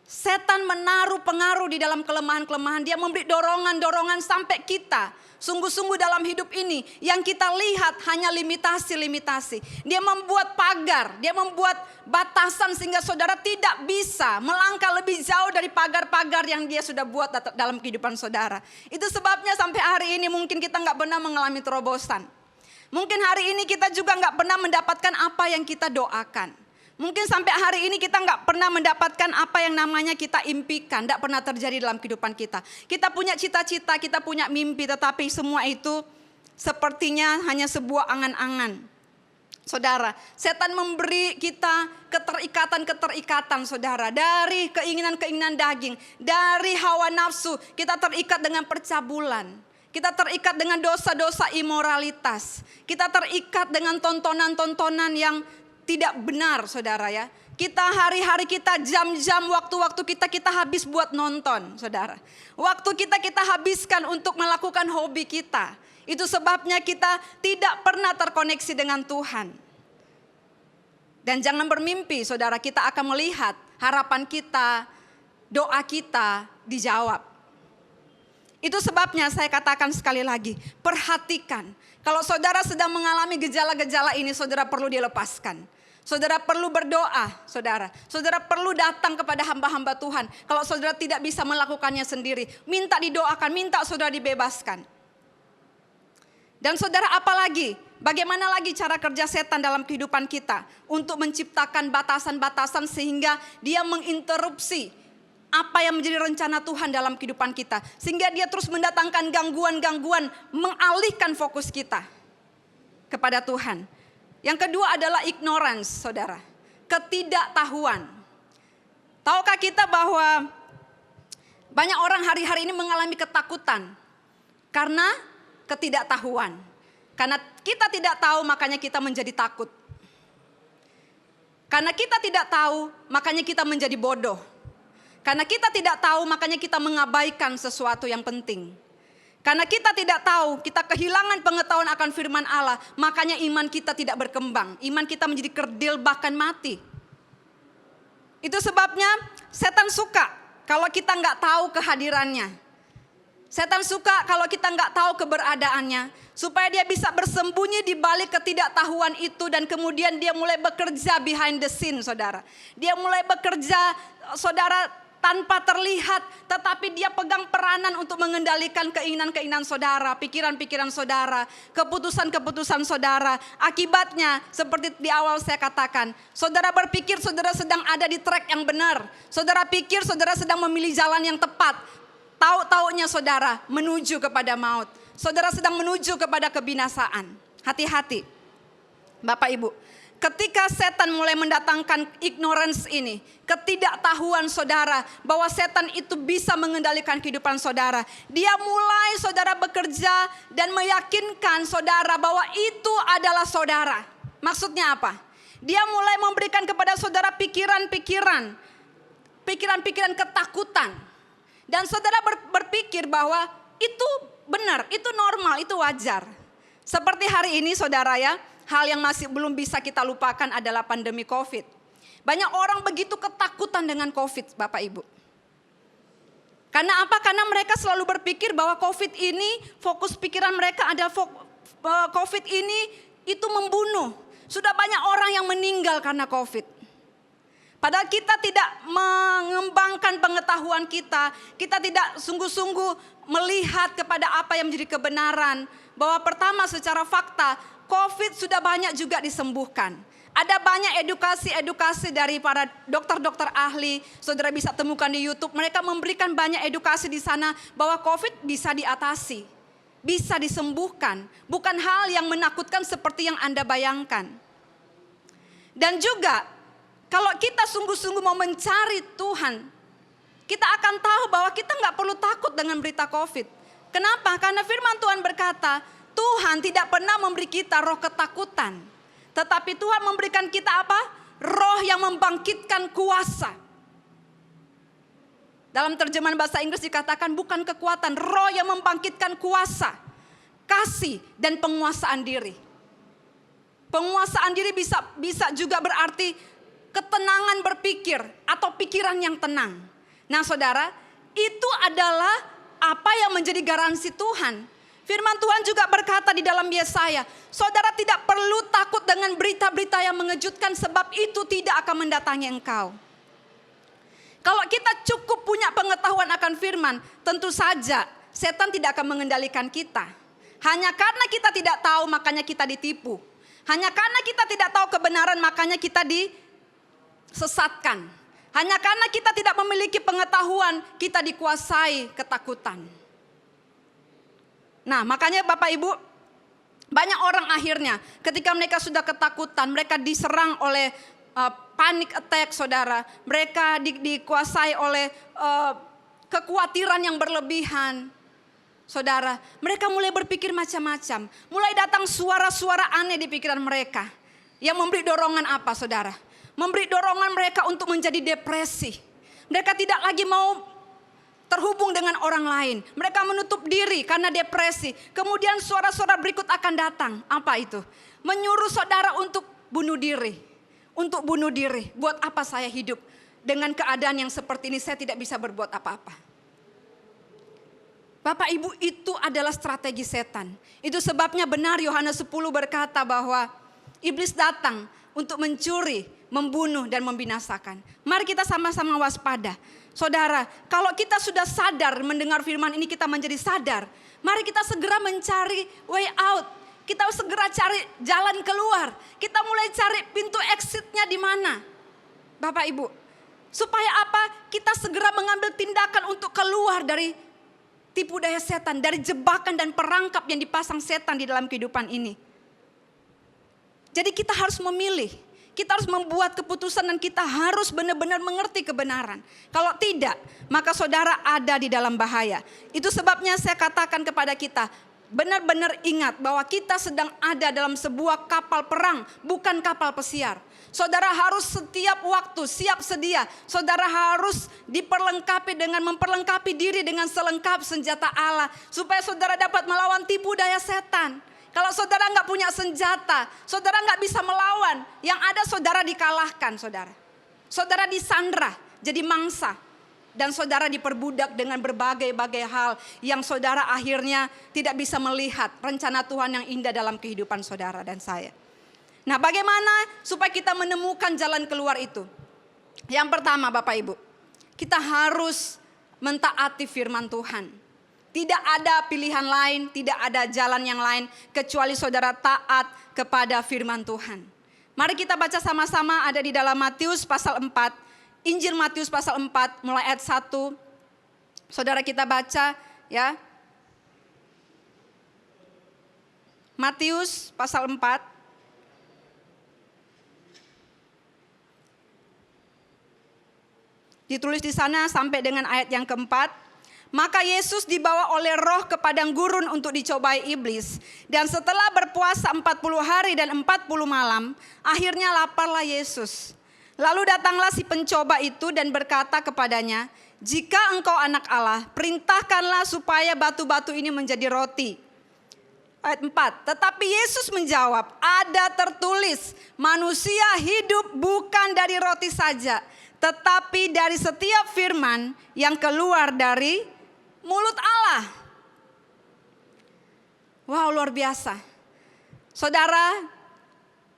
Setan menaruh pengaruh di dalam kelemahan-kelemahan. Dia memberi dorongan-dorongan sampai kita sungguh-sungguh dalam hidup ini yang kita lihat hanya limitasi-limitasi. Dia membuat pagar, dia membuat batasan sehingga saudara tidak bisa melangkah lebih jauh dari pagar-pagar yang dia sudah buat dalam kehidupan saudara. Itu sebabnya sampai hari ini mungkin kita nggak pernah mengalami terobosan. Mungkin hari ini kita juga nggak pernah mendapatkan apa yang kita doakan. Mungkin sampai hari ini kita nggak pernah mendapatkan apa yang namanya kita impikan. Nggak pernah terjadi dalam kehidupan kita. Kita punya cita-cita, kita punya mimpi. Tetapi semua itu sepertinya hanya sebuah angan-angan. Saudara, setan memberi kita keterikatan-keterikatan saudara. Dari keinginan-keinginan daging. Dari hawa nafsu. Kita terikat dengan percabulan. Kita terikat dengan dosa-dosa imoralitas. Kita terikat dengan tontonan-tontonan yang tidak benar saudara ya. Kita hari-hari kita, jam-jam waktu-waktu kita habis buat nonton saudara. Waktu kita habiskan untuk melakukan hobi kita. Itu sebabnya kita tidak pernah terkoneksi dengan Tuhan. Dan jangan bermimpi saudara kita akan melihat harapan kita, doa kita dijawab. Itu sebabnya saya katakan sekali lagi, perhatikan. Kalau saudara sedang mengalami gejala-gejala ini, saudara perlu dilepaskan. Saudara perlu berdoa, saudara. Saudara perlu datang kepada hamba-hamba Tuhan. Kalau saudara tidak bisa melakukannya sendiri, minta didoakan, minta saudara dibebaskan. Dan saudara apalagi, bagaimana lagi cara kerja setan dalam kehidupan kita untuk menciptakan batasan-batasan sehingga dia menginterupsi apa yang menjadi rencana Tuhan dalam kehidupan kita. Sehingga dia terus mendatangkan gangguan-gangguan, mengalihkan fokus kita kepada Tuhan. Yang kedua adalah ignorance, saudara. Ketidaktahuan. Tahukah kita bahwa banyak orang hari-hari ini mengalami ketakutan karena ketidaktahuan. Karena kita tidak tahu makanya kita menjadi takut. Karena kita tidak tahu makanya kita menjadi bodoh. Karena kita tidak tahu makanya kita mengabaikan sesuatu yang penting. Karena kita tidak tahu, kita kehilangan pengetahuan akan firman Allah, makanya iman kita tidak berkembang. Iman kita menjadi kerdil bahkan mati. Itu sebabnya setan suka kalau kita nggak tahu kehadirannya. Setan suka kalau kita nggak tahu keberadaannya. Supaya dia bisa bersembunyi di balik ketidaktahuan itu. Dan kemudian dia mulai bekerja behind the scene, saudara. Dia mulai bekerja, saudara, tanpa terlihat, tetapi dia pegang peranan untuk mengendalikan keinginan-keinginan saudara, pikiran-pikiran saudara, keputusan-keputusan saudara. Akibatnya seperti di awal saya katakan, saudara berpikir saudara sedang ada di track yang benar. Saudara pikir saudara sedang memilih jalan yang tepat. Tahu-taunya saudara menuju kepada maut. Saudara sedang menuju kepada kebinasaan. Hati-hati Bapak Ibu. Ketika setan mulai mendatangkan ignorance ini, ketidaktahuan saudara bahwa setan itu bisa mengendalikan kehidupan saudara. Dia mulai saudara bekerja dan meyakinkan saudara bahwa itu adalah saudara. Maksudnya apa? Dia mulai memberikan kepada saudara pikiran-pikiran ketakutan. Dan saudara berpikir bahwa itu benar, itu normal, itu wajar. Seperti hari ini saudara ya. Hal yang masih belum bisa kita lupakan adalah pandemi COVID. Banyak orang begitu ketakutan dengan COVID, Bapak Ibu. Karena apa? Karena mereka selalu berpikir bahwa COVID ini, fokus pikiran mereka adalah COVID ini itu membunuh. Sudah banyak orang yang meninggal karena COVID. Padahal kita tidak mengembangkan pengetahuan kita tidak sungguh-sungguh melihat kepada apa yang menjadi kebenaran. Bahwa pertama secara fakta, COVID sudah banyak juga disembuhkan. Ada banyak edukasi dari para dokter-dokter ahli. Saudara bisa temukan di YouTube. Mereka memberikan banyak edukasi di sana bahwa COVID bisa diatasi. Bisa disembuhkan. Bukan hal yang menakutkan seperti yang Anda bayangkan. Dan juga kalau kita sungguh-sungguh mau mencari Tuhan, kita akan tahu bahwa kita nggak perlu takut dengan berita COVID. Kenapa? Karena firman Tuhan berkata, Tuhan tidak pernah memberi kita roh ketakutan. Tetapi Tuhan memberikan kita apa? Roh yang membangkitkan kuasa. Dalam terjemahan bahasa Inggris dikatakan bukan kekuatan, roh yang membangkitkan kuasa, kasih dan penguasaan diri. Penguasaan diri bisa juga berarti ketenangan berpikir atau pikiran yang tenang. Nah saudara, itu adalah apa yang menjadi garansi Tuhan. Firman Tuhan juga berkata di dalam Yesaya, saudara tidak perlu takut dengan berita-berita yang mengejutkan sebab itu tidak akan mendatangi engkau. Kalau kita cukup punya pengetahuan akan firman, tentu saja setan tidak akan mengendalikan kita. Hanya karena kita tidak tahu makanya kita ditipu. Hanya karena kita tidak tahu kebenaran makanya kita disesatkan. Hanya karena kita tidak memiliki pengetahuan kita dikuasai ketakutan. Nah makanya Bapak Ibu, banyak orang akhirnya ketika mereka sudah ketakutan, mereka diserang oleh panic attack saudara. Mereka dikuasai oleh kekhawatiran yang berlebihan. Saudara, mereka mulai berpikir macam-macam. Mulai datang suara-suara aneh di pikiran mereka. Yang memberi dorongan apa saudara? Memberi dorongan mereka untuk menjadi depresi. Mereka tidak lagi mau terhubung dengan orang lain. Mereka menutup diri karena depresi. Kemudian suara-suara berikut akan datang. Apa itu? Menyuruh saudara untuk bunuh diri. untuk bunuh diri. Buat apa saya hidup? Dengan keadaan yang seperti ini saya tidak bisa berbuat apa-apa. Bapak Ibu, itu adalah strategi setan. Itu sebabnya benar Yohanes 10 berkata bahwa iblis datang untuk mencuri, membunuh dan membinasakan. Mari kita sama-sama waspada. Saudara, kalau kita sudah sadar mendengar firman ini, kita menjadi sadar. Mari kita segera mencari way out. Kita segera cari jalan keluar. Kita mulai cari pintu exitnya di mana. Bapak Ibu, supaya apa? Kita segera mengambil tindakan untuk keluar dari tipu daya setan, dari jebakan dan perangkap yang dipasang setan di dalam kehidupan ini. Jadi kita harus memilih. Kita harus membuat keputusan dan kita harus benar-benar mengerti kebenaran. Kalau tidak, maka saudara ada di dalam bahaya. Itu sebabnya saya katakan kepada kita, benar-benar ingat bahwa kita sedang ada dalam sebuah kapal perang, bukan kapal pesiar. Saudara harus setiap waktu siap sedia. Saudara harus diperlengkapi dengan memperlengkapi diri dengan selengkap senjata Allah. Supaya saudara dapat melawan tipu daya setan. Kalau saudara nggak punya senjata, saudara nggak bisa melawan. Yang ada saudara dikalahkan, saudara. Saudara disandra, jadi mangsa. Dan saudara diperbudak dengan berbagai-bagai hal yang saudara akhirnya tidak bisa melihat rencana Tuhan yang indah dalam kehidupan saudara dan saya. Nah, bagaimana supaya kita menemukan jalan keluar itu? Yang pertama Bapak Ibu, kita harus mentaati firman Tuhan. Tidak ada pilihan lain, tidak ada jalan yang lain kecuali saudara taat kepada firman Tuhan. Mari kita baca sama-sama, ada di dalam Matius pasal 4. Injil Matius pasal 4 mulai ayat 1. Saudara kita baca ya. Matius pasal 4. Ditulis di sana sampai dengan ayat yang keempat. Maka Yesus dibawa oleh Roh ke padang gurun untuk dicobai iblis. Dan setelah berpuasa 40 hari dan 40 malam, akhirnya laparlah Yesus. Lalu datanglah si pencoba itu dan berkata kepadanya, "Jika engkau anak Allah, perintahkanlah supaya batu-batu ini menjadi roti." Ayat 4, tetapi Yesus menjawab, "Ada tertulis, manusia hidup bukan dari roti saja, tetapi dari setiap firman yang keluar dari mulut Allah." Wow, luar biasa. Saudara,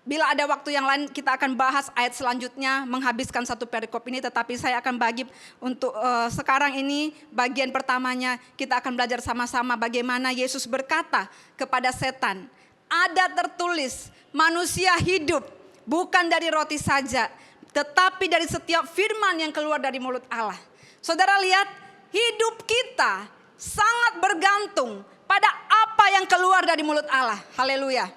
bila ada waktu yang lain kita akan bahas ayat selanjutnya, menghabiskan satu perikop ini. Tetapi saya akan bagi untuk sekarang ini bagian pertamanya kita akan belajar sama-sama bagaimana Yesus berkata kepada setan, "Ada tertulis, manusia hidup bukan dari roti saja, tetapi dari setiap firman yang keluar dari mulut Allah." Saudara lihat, hidup kita sangat bergantung pada apa yang keluar dari mulut Allah. Haleluya.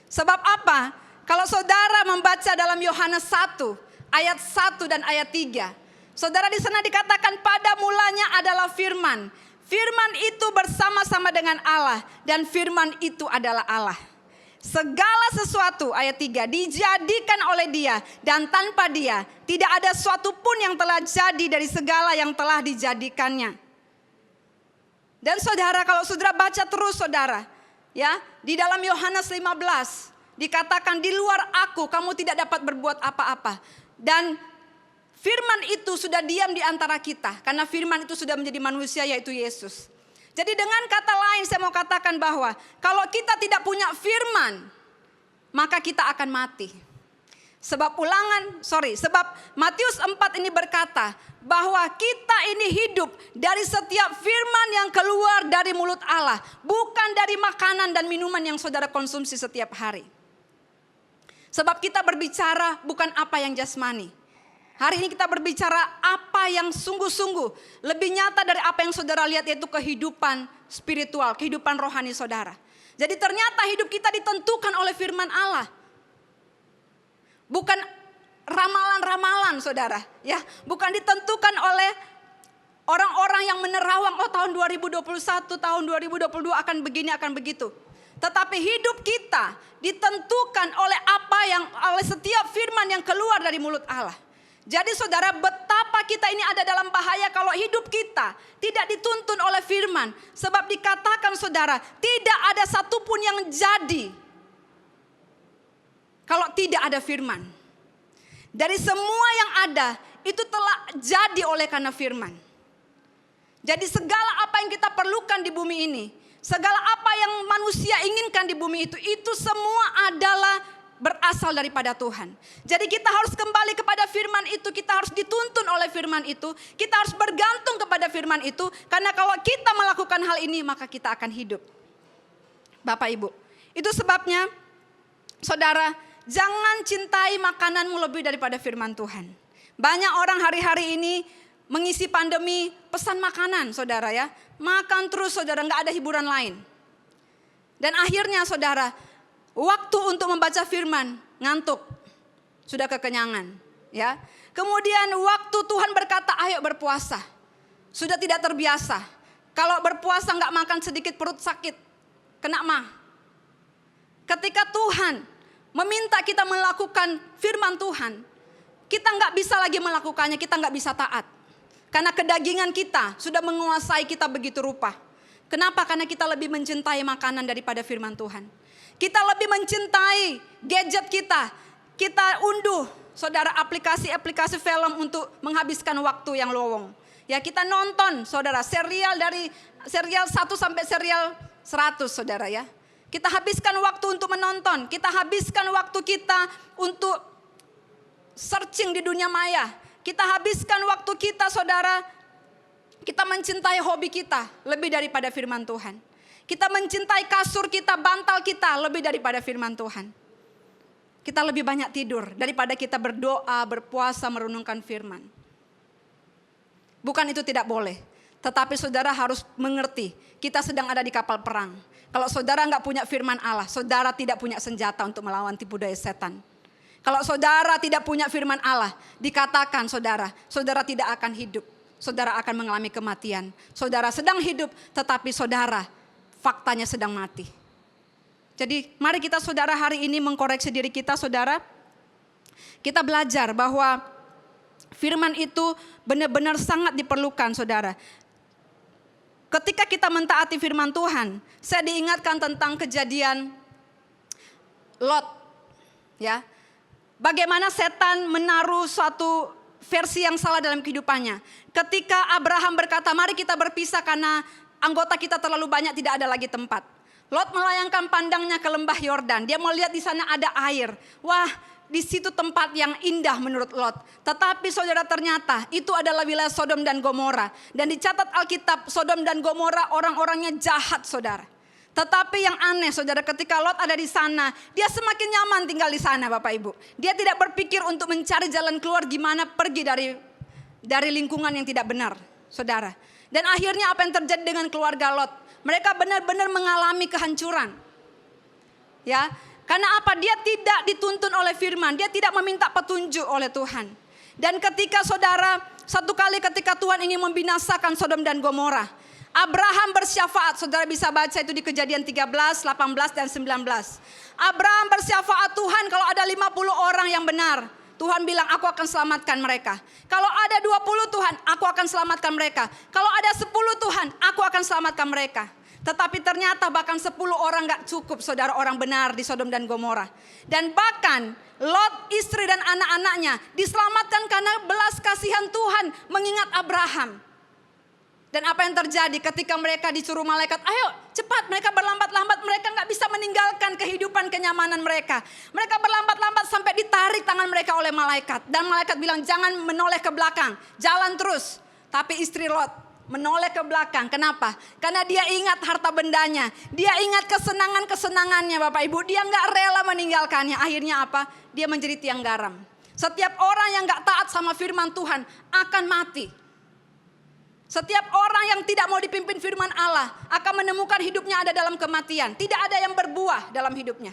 Sebab apa? Kalau saudara membaca dalam Yohanes 1 ayat 1 dan ayat 3. Saudara, di sana dikatakan pada mulanya adalah firman. Firman itu bersama-sama dengan Allah dan firman itu adalah Allah. Segala sesuatu, ayat 3, dijadikan oleh Dia dan tanpa Dia tidak ada suatu pun yang telah jadi dari segala yang telah dijadikannya. Dan saudara, kalau saudara baca terus saudara, ya, di dalam Yohanes 15 dikatakan di luar aku kamu tidak dapat berbuat apa-apa. Dan firman itu sudah diam di antara kita karena firman itu sudah menjadi manusia, yaitu Yesus. Jadi dengan kata lain saya mau katakan bahwa kalau kita tidak punya firman, maka kita akan mati. Sebab Matius 4 ini berkata bahwa kita ini hidup dari setiap firman yang keluar dari mulut Allah, bukan dari makanan dan minuman yang saudara konsumsi setiap hari. Sebab kita berbicara bukan apa yang jasmani. Hari ini kita berbicara apa yang sungguh-sungguh lebih nyata dari apa yang saudara lihat, yaitu kehidupan spiritual, kehidupan rohani saudara. Jadi ternyata hidup kita ditentukan oleh firman Allah. Bukan ramalan-ramalan saudara, ya. Bukan ditentukan oleh orang-orang yang menerawang, oh tahun 2021, tahun 2022 akan begini, akan begitu. Tetapi hidup kita ditentukan oleh setiap firman yang keluar dari mulut Allah. Jadi saudara, betapa kita ini ada dalam bahaya kalau hidup kita tidak dituntun oleh firman. Sebab dikatakan saudara, tidak ada satupun yang jadi kalau tidak ada firman. Dari semua yang ada itu telah jadi oleh karena firman. Jadi segala apa yang kita perlukan di bumi ini, segala apa yang manusia inginkan di bumi itu semua adalah berasal daripada Tuhan. Jadi kita harus kembali kepada firman itu, kita harus dituntun oleh firman itu, kita harus bergantung kepada firman itu, karena kalau kita melakukan hal ini maka kita akan hidup. Bapak Ibu, itu sebabnya saudara, jangan cintai makananmu lebih daripada firman Tuhan. Banyak orang hari-hari ini mengisi pandemi pesan makanan saudara ya. Makan terus saudara, gak ada hiburan lain. Dan akhirnya saudara, waktu untuk membaca firman ngantuk, sudah kekenyangan ya. Kemudian waktu Tuhan berkata ayo berpuasa, sudah tidak terbiasa. Kalau berpuasa gak makan sedikit perut sakit, kena mah. Ketika Tuhan meminta kita melakukan firman Tuhan, kita gak bisa lagi melakukannya, kita gak bisa taat. Karena kedagingan kita sudah menguasai kita begitu rupa. Kenapa? Karena kita lebih mencintai makanan daripada firman Tuhan. Kita lebih mencintai gadget kita. Kita unduh saudara aplikasi-aplikasi film untuk menghabiskan waktu yang lowong. Ya, kita nonton saudara serial dari serial 1 sampai serial 100 saudara ya. Kita habiskan waktu untuk menonton. Kita habiskan waktu kita untuk searching di dunia maya. Kita habiskan waktu kita saudara, kita mencintai hobi kita lebih daripada firman Tuhan. Kita mencintai kasur kita, bantal kita lebih daripada firman Tuhan. Kita lebih banyak tidur daripada kita berdoa, berpuasa, merenungkan firman. Bukan itu tidak boleh. Tetapi saudara harus mengerti, kita sedang ada di kapal perang. Kalau saudara gak punya firman Allah, saudara tidak punya senjata untuk melawan tipu daya setan. Kalau saudara tidak punya firman Allah, dikatakan saudara tidak akan hidup. Saudara akan mengalami kematian. Saudara sedang hidup, tetapi saudara faktanya sedang mati. Jadi mari kita saudara hari ini mengkoreksi diri kita saudara. Kita belajar bahwa firman itu benar-benar sangat diperlukan saudara. Ketika kita mentaati firman Tuhan, saya diingatkan tentang kejadian Lot. Ya. Bagaimana setan menaruh suatu versi yang salah dalam kehidupannya. Ketika Abraham berkata, mari kita berpisah karena anggota kita terlalu banyak, tidak ada lagi tempat. Lot melayangkan pandangnya ke lembah Yordan. Dia mau lihat di sana ada air. Wah, di situ tempat yang indah menurut Lot. Tetapi saudara ternyata itu adalah wilayah Sodom dan Gomora. Dan dicatat Alkitab Sodom dan Gomora orang-orangnya jahat saudara. Tetapi yang aneh saudara, ketika Lot ada di sana, dia semakin nyaman tinggal di sana Bapak Ibu. Dia tidak berpikir untuk mencari jalan keluar gimana pergi dari lingkungan yang tidak benar saudara. Dan akhirnya apa yang terjadi dengan keluarga Lot? Mereka benar-benar mengalami kehancuran. Ya, karena apa? Dia tidak dituntun oleh firman, dia tidak meminta petunjuk oleh Tuhan. Dan ketika saudara, satu kali ketika Tuhan ingin membinasakan Sodom dan Gomora, Abraham bersyafaat, saudara bisa baca itu di Kejadian 13, 18 dan 19. Abraham bersyafaat, Tuhan kalau ada 50 orang yang benar, Tuhan bilang aku akan selamatkan mereka. Kalau ada 20 Tuhan, aku akan selamatkan mereka. Kalau ada 10 Tuhan, aku akan selamatkan mereka. Tetapi ternyata bahkan 10 orang gak cukup saudara orang benar di Sodom dan Gomora. Dan bahkan Lot, istri dan anak-anaknya diselamatkan karena belas kasihan Tuhan mengingat Abraham. Dan apa yang terjadi ketika mereka disuruh malaikat, ayo cepat, mereka berlambat-lambat, mereka gak bisa meninggalkan kehidupan kenyamanan mereka. Mereka berlambat-lambat sampai ditarik tangan mereka oleh malaikat. Dan malaikat bilang jangan menoleh ke belakang, jalan terus. Tapi istri Lot menoleh ke belakang, kenapa? Karena dia ingat harta bendanya, dia ingat kesenangan-kesenangannya Bapak Ibu. Dia gak rela meninggalkannya, akhirnya apa? Dia menjadi tiang garam. Setiap orang yang gak taat sama firman Tuhan akan mati. Setiap orang yang tidak mau dipimpin firman Allah akan menemukan hidupnya ada dalam kematian. Tidak ada yang berbuah dalam hidupnya.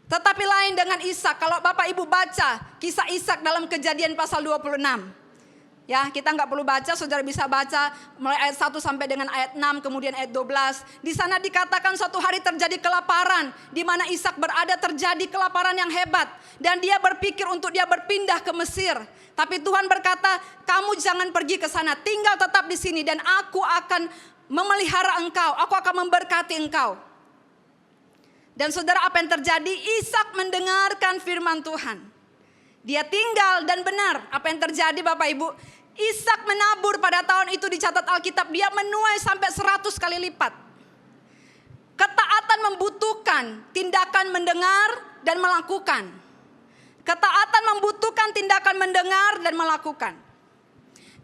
Tetapi lain dengan Ishak. Kalau Bapak Ibu baca kisah Ishak dalam Kejadian pasal 26. Ya, kita nggak perlu baca, saudara bisa baca mulai ayat 1 sampai dengan ayat 6, kemudian ayat 12. Di sana dikatakan suatu hari terjadi kelaparan, di mana Ishak berada terjadi kelaparan yang hebat. Dan dia berpikir untuk dia berpindah ke Mesir. Tapi Tuhan berkata, kamu jangan pergi ke sana, tinggal tetap di sini dan aku akan memelihara engkau, aku akan memberkati engkau. Dan saudara, apa yang terjadi? Ishak mendengarkan firman Tuhan. Dia tinggal dan benar. Apa yang terjadi Bapak Ibu? Ishak menabur pada tahun itu dicatat Alkitab. Dia menuai sampai 100 kali lipat. Ketaatan membutuhkan tindakan mendengar dan melakukan. Ketaatan membutuhkan tindakan mendengar dan melakukan.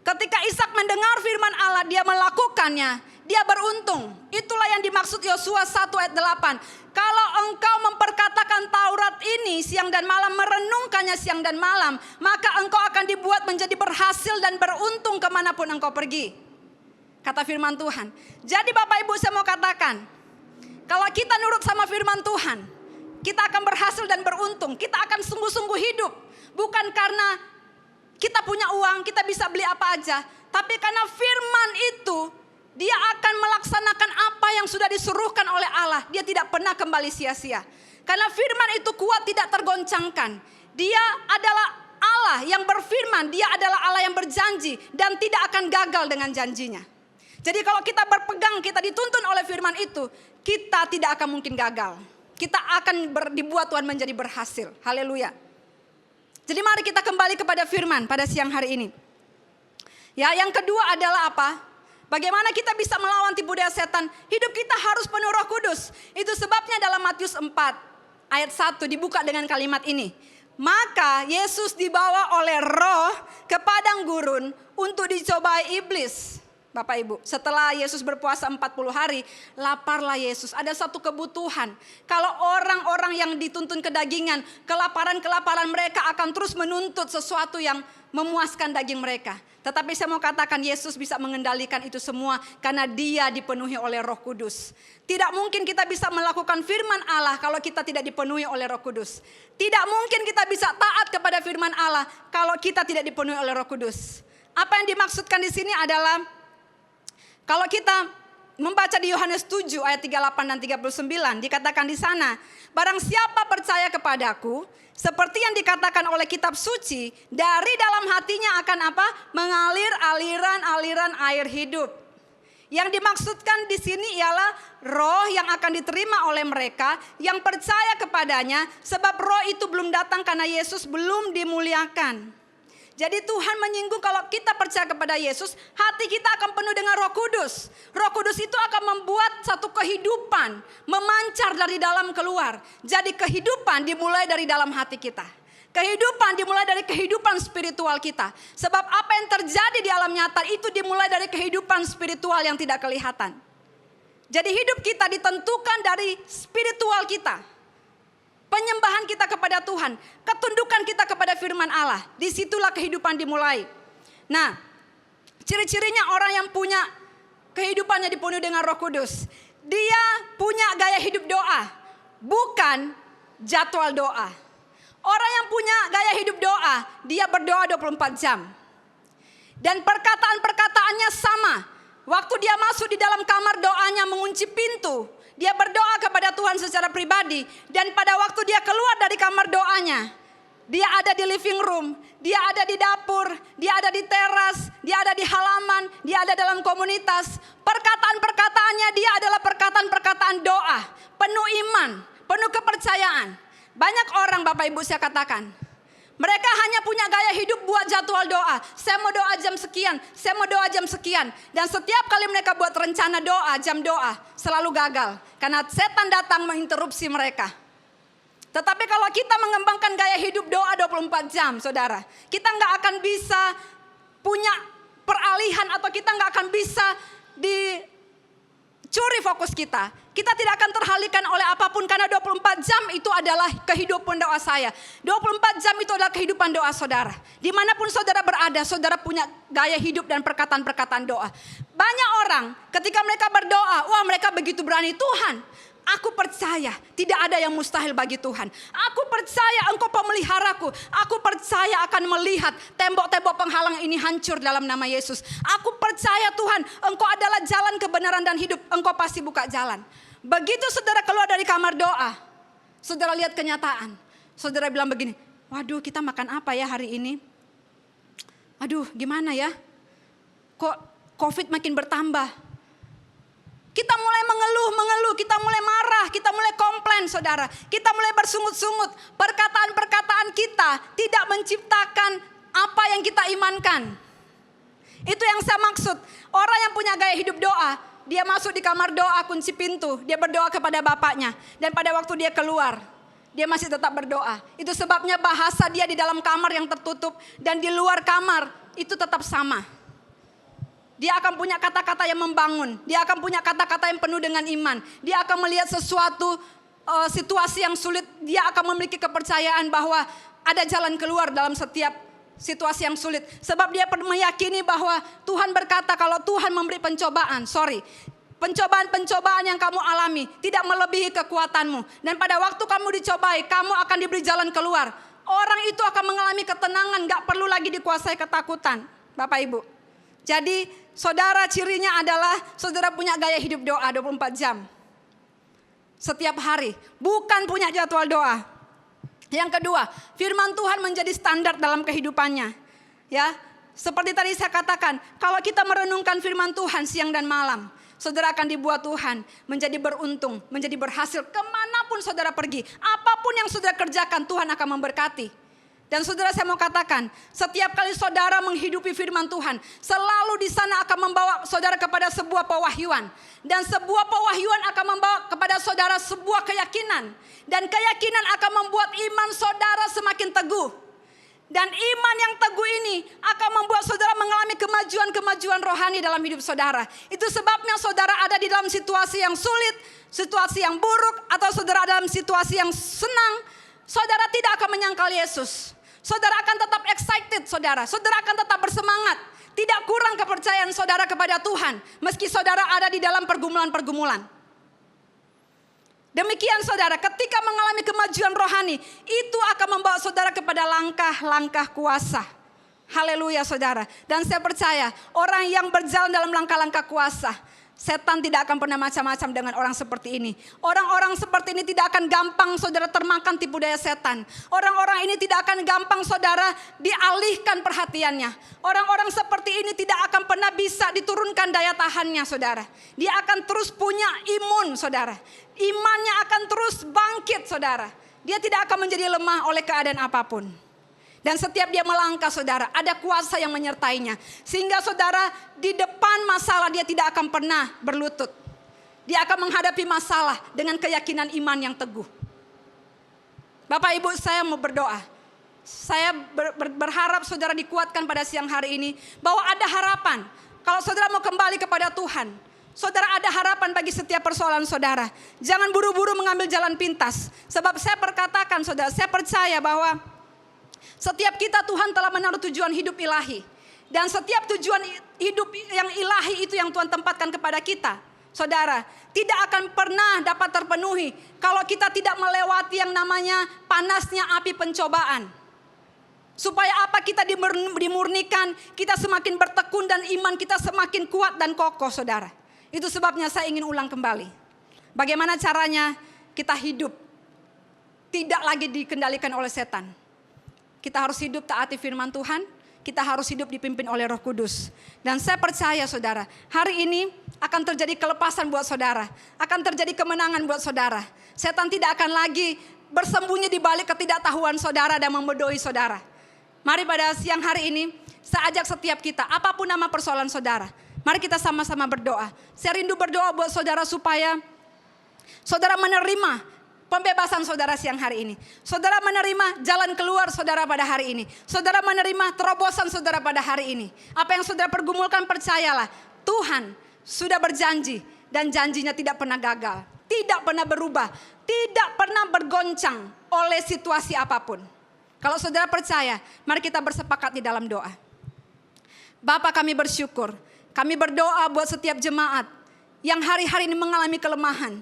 Ketika Ishak mendengar firman Allah, dia melakukannya, dia beruntung. Itulah yang dimaksud Yosua 1 ayat 8. Kalau engkau memperkatakan Taurat ini siang dan malam, merenungkannya siang dan malam, maka engkau akan dibuat menjadi berhasil dan beruntung kemanapun engkau pergi. Kata firman Tuhan. Jadi Bapak Ibu, saya mau katakan, kalau kita nurut sama firman Tuhan, kita akan berhasil dan beruntung. Kita akan sungguh-sungguh hidup. Bukan karena kita punya uang, kita bisa beli apa aja. Tapi karena firman itu, dia akan melaksanakan apa yang sudah disuruhkan oleh Allah. Dia tidak pernah kembali sia-sia. Karena firman itu kuat, tidak tergoncangkan. Dia adalah Allah yang berfirman. Dia adalah Allah yang berjanji. Dan tidak akan gagal dengan janjinya. Jadi kalau kita berpegang, kita dituntun oleh firman itu, kita tidak akan mungkin gagal. Kita akan dibuat Tuhan menjadi berhasil. Haleluya. Jadi mari kita kembali kepada firman pada siang hari ini. Ya, yang kedua adalah apa? Bagaimana kita bisa melawan tipu daya setan? Hidup kita harus penuh Roh Kudus. Itu sebabnya dalam Matius 4 ayat 1 dibuka dengan kalimat ini. Maka Yesus dibawa oleh Roh ke padang gurun untuk dicobai iblis. Bapak Ibu, setelah Yesus berpuasa 40 hari, laparlah Yesus. Ada satu kebutuhan. Kalau orang-orang yang dituntun kedagingan, kelaparan-kelaparan mereka akan terus menuntut sesuatu yang memuaskan daging mereka. Tetapi saya mau katakan Yesus bisa mengendalikan itu semua karena dia dipenuhi oleh Roh Kudus. Tidak mungkin kita bisa melakukan firman Allah kalau kita tidak dipenuhi oleh Roh Kudus. Tidak mungkin kita bisa taat kepada firman Allah kalau kita tidak dipenuhi oleh Roh Kudus. Apa yang dimaksudkan di sini adalah kalau kita membaca di Yohanes 7 ayat 38 dan 39, dikatakan di sana, barang siapa percaya kepadaku, seperti yang dikatakan oleh kitab suci, dari dalam hatinya akan apa? Mengalir aliran-aliran air hidup. Yang dimaksudkan di sini ialah roh yang akan diterima oleh mereka yang percaya kepadanya, sebab roh itu belum datang karena Yesus belum dimuliakan. Jadi Tuhan menyinggung kalau kita percaya kepada Yesus, hati kita akan penuh dengan Roh Kudus. Roh Kudus itu akan membuat satu kehidupan memancar dari dalam keluar. Jadi kehidupan dimulai dari dalam hati kita. Kehidupan dimulai dari kehidupan spiritual kita. Sebab apa yang terjadi di alam nyata itu dimulai dari kehidupan spiritual yang tidak kelihatan. Jadi hidup kita ditentukan dari spiritual kita. Penyembahan kita kepada Tuhan, ketundukan kita kepada firman Allah, disitulah kehidupan dimulai. Nah, ciri-cirinya orang yang punya kehidupannya dipenuhi dengan Roh Kudus, dia punya gaya hidup doa, bukan jadwal doa. Orang yang punya gaya hidup doa, dia berdoa 24 jam. Dan perkataan-perkataannya sama. Waktu dia masuk di dalam kamar doanya mengunci pintu, dia berdoa kepada Tuhan secara pribadi. Dan pada waktu dia keluar dari kamar doanya, dia ada di living room, dia ada di dapur, dia ada di teras, dia ada di halaman, dia ada dalam komunitas. Perkataan-perkataannya dia adalah perkataan-perkataan doa, penuh iman, penuh kepercayaan. Banyak orang Bapak Ibu saya katakan, mereka hanya punya gaya hidup buat jadwal doa. Saya mau doa jam sekian, saya mau doa jam sekian. Dan setiap kali mereka buat rencana doa, jam doa, selalu gagal. Karena setan datang menginterupsi mereka. Tetapi kalau kita mengembangkan gaya hidup doa 24 jam, saudara, kita nggak akan bisa punya peralihan atau kita nggak akan bisa dicuri fokus kita. Kita tidak akan terhalihkan oleh apapun karena 24 jam itu adalah kehidupan doa saya. 24 jam itu adalah kehidupan doa saudara. Dimanapun saudara berada, saudara punya gaya hidup dan perkataan-perkataan doa. Banyak orang ketika mereka berdoa, wah mereka begitu berani. Tuhan, aku percaya tidak ada yang mustahil bagi Tuhan. Aku percaya Engkau pemeliharaku. Aku percaya akan melihat tembok-tembok penghalang ini hancur dalam nama Yesus. Aku percaya Tuhan, Engkau adalah jalan kebenaran dan hidup. Engkau pasti buka jalan. Begitu saudara keluar dari kamar doa, saudara lihat kenyataan. Saudara bilang begini, waduh kita makan apa ya hari ini? Aduh gimana ya? Kok COVID makin bertambah? Kita mulai mengeluh, kita mulai marah, kita mulai komplain. iman saudara. Kita mulai bersungut-sungut. Perkataan-perkataan kita tidak menciptakan apa yang kita imankan. Itu yang saya maksud. Orang yang punya gaya hidup doa, dia masuk di kamar doa, kunci pintu, dia berdoa kepada Bapaknya. Dan pada waktu dia keluar, dia masih tetap berdoa. Itu sebabnya bahasa dia di dalam kamar yang tertutup dan di luar kamar itu tetap sama. Dia akan punya kata-kata yang membangun. Dia akan punya kata-kata yang penuh dengan iman. Dia akan melihat sesuatu situasi yang sulit. Dia akan memiliki kepercayaan bahwa ada jalan keluar dalam setiap situasi yang sulit. Sebab dia meyakini bahwa Tuhan berkata kalau Tuhan memberi pencobaan yang kamu alami tidak melebihi kekuatanmu. Dan pada waktu kamu dicobai, kamu akan diberi jalan keluar. Orang itu akan mengalami ketenangan, gak perlu lagi dikuasai ketakutan. Bapak Ibu. Jadi saudara, cirinya adalah saudara punya gaya hidup doa 24 jam. Setiap hari. Bukan punya jadwal doa. Yang kedua, firman Tuhan menjadi standar dalam kehidupannya. Ya, seperti tadi saya katakan, kalau kita merenungkan firman Tuhan siang dan malam, saudara akan dibuat Tuhan menjadi beruntung, menjadi berhasil kemanapun saudara pergi. Apapun yang saudara kerjakan, Tuhan akan memberkati. Dan saudara, saya mau katakan, setiap kali saudara menghidupi firman Tuhan, selalu di sana akan membawa saudara kepada sebuah pewahyuan. Dan sebuah pewahyuan akan membawa kepada saudara sebuah keyakinan. Dan keyakinan akan membuat iman saudara semakin teguh. Dan iman yang teguh ini akan membuat saudara mengalami kemajuan-kemajuan rohani dalam hidup saudara. Itu sebabnya saudara ada di dalam situasi yang sulit, situasi yang buruk, atau saudara dalam situasi yang senang, saudara tidak akan menyangkal Yesus. Saudara akan tetap excited saudara. Saudara akan tetap bersemangat. Tidak kurang kepercayaan saudara kepada Tuhan. Meski saudara ada di dalam pergumulan-pergumulan. Demikian saudara, ketika mengalami kemajuan rohani, itu akan membawa saudara kepada langkah-langkah kuasa. Haleluya saudara. Dan saya percaya orang yang berjalan dalam langkah-langkah kuasa, setan tidak akan pernah macam-macam dengan orang seperti ini. Orang-orang seperti ini tidak akan gampang saudara termakan tipu daya setan. Orang-orang ini tidak akan gampang saudara dialihkan perhatiannya. Orang-orang seperti ini tidak akan pernah bisa diturunkan daya tahannya saudara. Dia akan terus punya imun saudara. Imannya akan terus bangkit saudara. Dia tidak akan menjadi lemah oleh keadaan apapun. Dan setiap dia melangkah saudara, ada kuasa yang menyertainya. Sehingga saudara di depan masalah dia tidak akan pernah berlutut. Dia akan menghadapi masalah dengan keyakinan iman yang teguh. Bapak Ibu, saya mau berdoa. Saya berharap saudara dikuatkan pada siang hari ini. Bahwa ada harapan. Kalau saudara mau kembali kepada Tuhan. Saudara, ada harapan bagi setiap persoalan saudara. Jangan buru-buru mengambil jalan pintas. Sebab saya perkatakan saudara, saya percaya bahwa setiap kita Tuhan telah menaruh tujuan hidup ilahi. Dan setiap tujuan hidup yang ilahi itu yang Tuhan tempatkan kepada kita. Saudara, tidak akan pernah dapat terpenuhi kalau kita tidak melewati yang namanya panasnya api pencobaan. Supaya apa? Kita dimurnikan, kita semakin bertekun dan iman kita semakin kuat dan kokoh saudara. Itu sebabnya saya ingin ulang kembali. Bagaimana caranya kita hidup tidak lagi dikendalikan oleh setan. Kita harus hidup taati firman Tuhan. Kita harus hidup dipimpin oleh Roh Kudus. Dan saya percaya saudara, hari ini akan terjadi kelepasan buat saudara. Akan terjadi kemenangan buat saudara. Setan tidak akan lagi bersembunyi di balik ketidaktahuan saudara dan membodohi saudara. Mari pada siang hari ini, saya ajak setiap kita, apapun nama persoalan saudara, mari kita sama-sama berdoa. Saya rindu berdoa buat saudara supaya saudara menerima pembebasan saudara siang hari ini. Saudara menerima jalan keluar saudara pada hari ini. Saudara menerima terobosan saudara pada hari ini. Apa yang saudara pergumulkan, percayalah, Tuhan sudah berjanji dan janjinya tidak pernah gagal. Tidak pernah berubah. Tidak pernah bergoncang oleh situasi apapun. Kalau saudara percaya, mari kita bersepakat di dalam doa. Bapa, kami bersyukur. Kami berdoa buat setiap jemaat yang hari-hari ini mengalami kelemahan.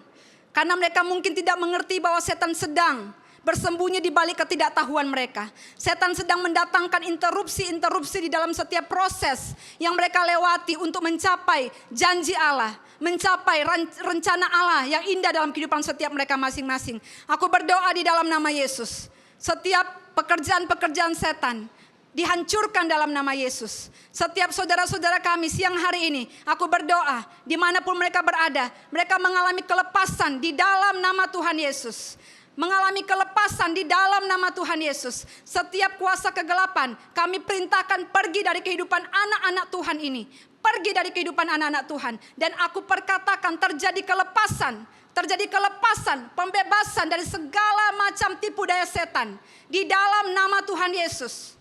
Karena mereka mungkin tidak mengerti bahwa setan sedang bersembunyi di balik ketidaktahuan mereka. Setan sedang mendatangkan interupsi-interupsi di dalam setiap proses yang mereka lewati untuk mencapai janji Allah, mencapai rencana Allah yang indah dalam kehidupan setiap mereka masing-masing. Aku berdoa di dalam nama Yesus. Setiap pekerjaan-pekerjaan setan, dihancurkan dalam nama Yesus. Setiap saudara-saudara kami siang hari ini, aku berdoa dimanapun mereka berada, mereka mengalami kelepasan di dalam nama Tuhan Yesus. Mengalami kelepasan di dalam nama Tuhan Yesus. Setiap kuasa kegelapan kami perintahkan pergi dari kehidupan anak-anak Tuhan ini. Pergi dari kehidupan anak-anak Tuhan. Dan aku perkatakan terjadi kelepasan. Terjadi kelepasan, pembebasan dari segala macam tipu daya setan. Di dalam nama Tuhan Yesus.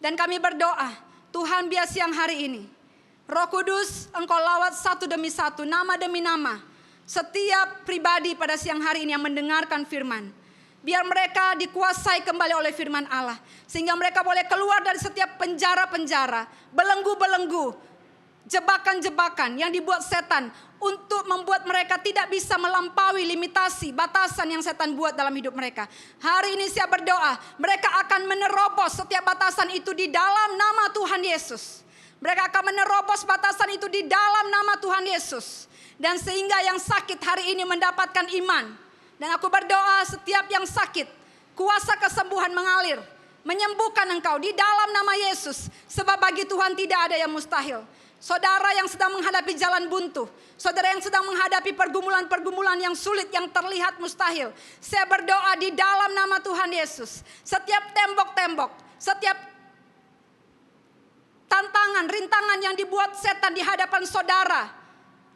Dan kami berdoa, Tuhan biar siang hari ini, Roh Kudus Engkau lawat satu demi satu, nama demi nama. Setiap pribadi pada siang hari ini yang mendengarkan firman. Biar mereka dikuasai kembali oleh firman Allah. Sehingga mereka boleh keluar dari setiap penjara-penjara, belenggu-belenggu, jebakan-jebakan yang dibuat setan. Untuk membuat mereka tidak bisa melampaui limitasi, batasan yang setan buat dalam hidup mereka. Hari ini saya berdoa, mereka akan menerobos setiap batasan itu di dalam nama Tuhan Yesus. Mereka akan menerobos batasan itu di dalam nama Tuhan Yesus. Dan sehingga yang sakit hari ini mendapatkan iman. Dan aku berdoa setiap yang sakit, kuasa kesembuhan mengalir, menyembuhkan engkau di dalam nama Yesus. Sebab bagi Tuhan tidak ada yang mustahil. Saudara yang sedang menghadapi jalan buntu, saudara yang sedang menghadapi pergumulan-pergumulan yang sulit, yang terlihat mustahil, saya berdoa di dalam nama Tuhan Yesus. Setiap tembok-tembok, setiap tantangan, rintangan yang dibuat setan di hadapan saudara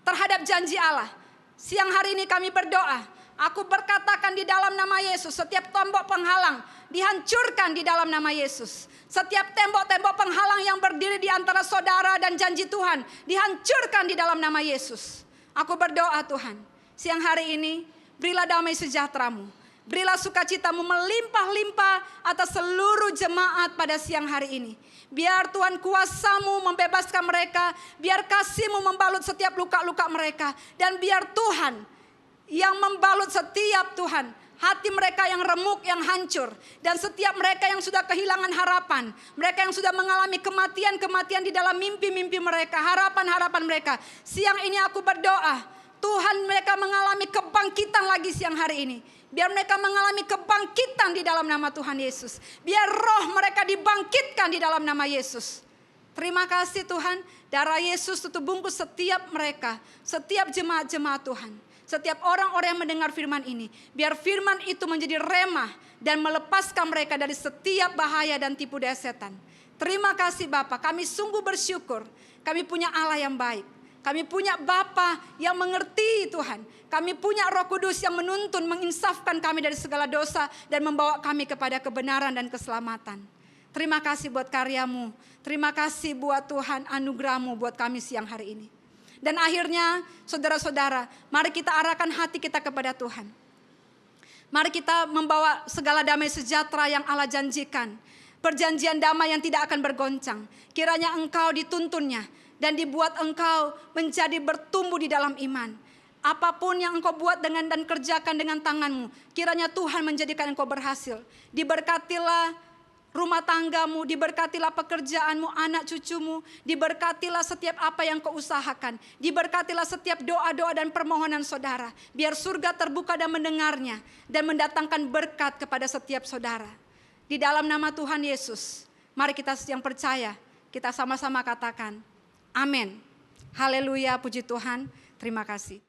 terhadap janji Allah. Siang hari ini kami berdoa, aku berkatakan di dalam nama Yesus, setiap tembok penghalang dihancurkan di dalam nama Yesus. Setiap tembok-tembok penghalang yang berdiri di antara saudara dan janji Tuhan dihancurkan di dalam nama Yesus. Aku berdoa Tuhan, siang hari ini berilah damai sejahtera-Mu. Berilah sukacitamu melimpah-limpah atas seluruh jemaat pada siang hari ini. Biar Tuhan kuasa-Mu membebaskan mereka. Biar kasih-Mu membalut setiap luka-luka mereka. Dan biar Tuhan yang membalut setiap Tuhan hati mereka yang remuk, yang hancur. Dan setiap mereka yang sudah kehilangan harapan. Mereka yang sudah mengalami kematian-kematian di dalam mimpi-mimpi mereka. Harapan-harapan mereka. Siang ini aku berdoa, Tuhan mereka mengalami kebangkitan lagi siang hari ini. Biar mereka mengalami kebangkitan di dalam nama Tuhan Yesus. Biar roh mereka dibangkitkan di dalam nama Yesus. Terima kasih Tuhan. Darah Yesus tutup bungkus setiap mereka. Setiap jemaat-jemaat Tuhan. Setiap orang-orang yang mendengar firman ini. Biar firman itu menjadi remah. Dan melepaskan mereka dari setiap bahaya dan tipu daya setan. Terima kasih Bapa. Kami sungguh bersyukur. Kami punya Allah yang baik. Kami punya Bapa yang mengerti Tuhan. Kami punya Roh Kudus yang menuntun, menginsafkan kami dari segala dosa. Dan membawa kami kepada kebenaran dan keselamatan. Terima kasih buat karya-Mu. Terima kasih buat Tuhan anugerah-Mu buat kami siang hari ini. Dan akhirnya saudara-saudara, mari kita arahkan hati kita kepada Tuhan. Mari kita membawa segala damai sejahtera yang Allah janjikan. Perjanjian damai yang tidak akan bergoncang. Kiranya engkau dituntunnya. Dan dibuat engkau menjadi bertumbuh di dalam iman. Apapun yang engkau buat dengan dan kerjakan dengan tanganmu, kiranya Tuhan menjadikan engkau berhasil. Diberkatilah rumah tanggamu, diberkatilah pekerjaanmu, anak cucumu, diberkatilah setiap apa yang kau usahakan. Diberkatilah setiap doa-doa dan permohonan saudara. Biar surga terbuka dan mendengarnya dan mendatangkan berkat kepada setiap saudara. Di dalam nama Tuhan Yesus, mari kita yang percaya, kita sama-sama katakan, amin. Haleluya, puji Tuhan. Terima kasih.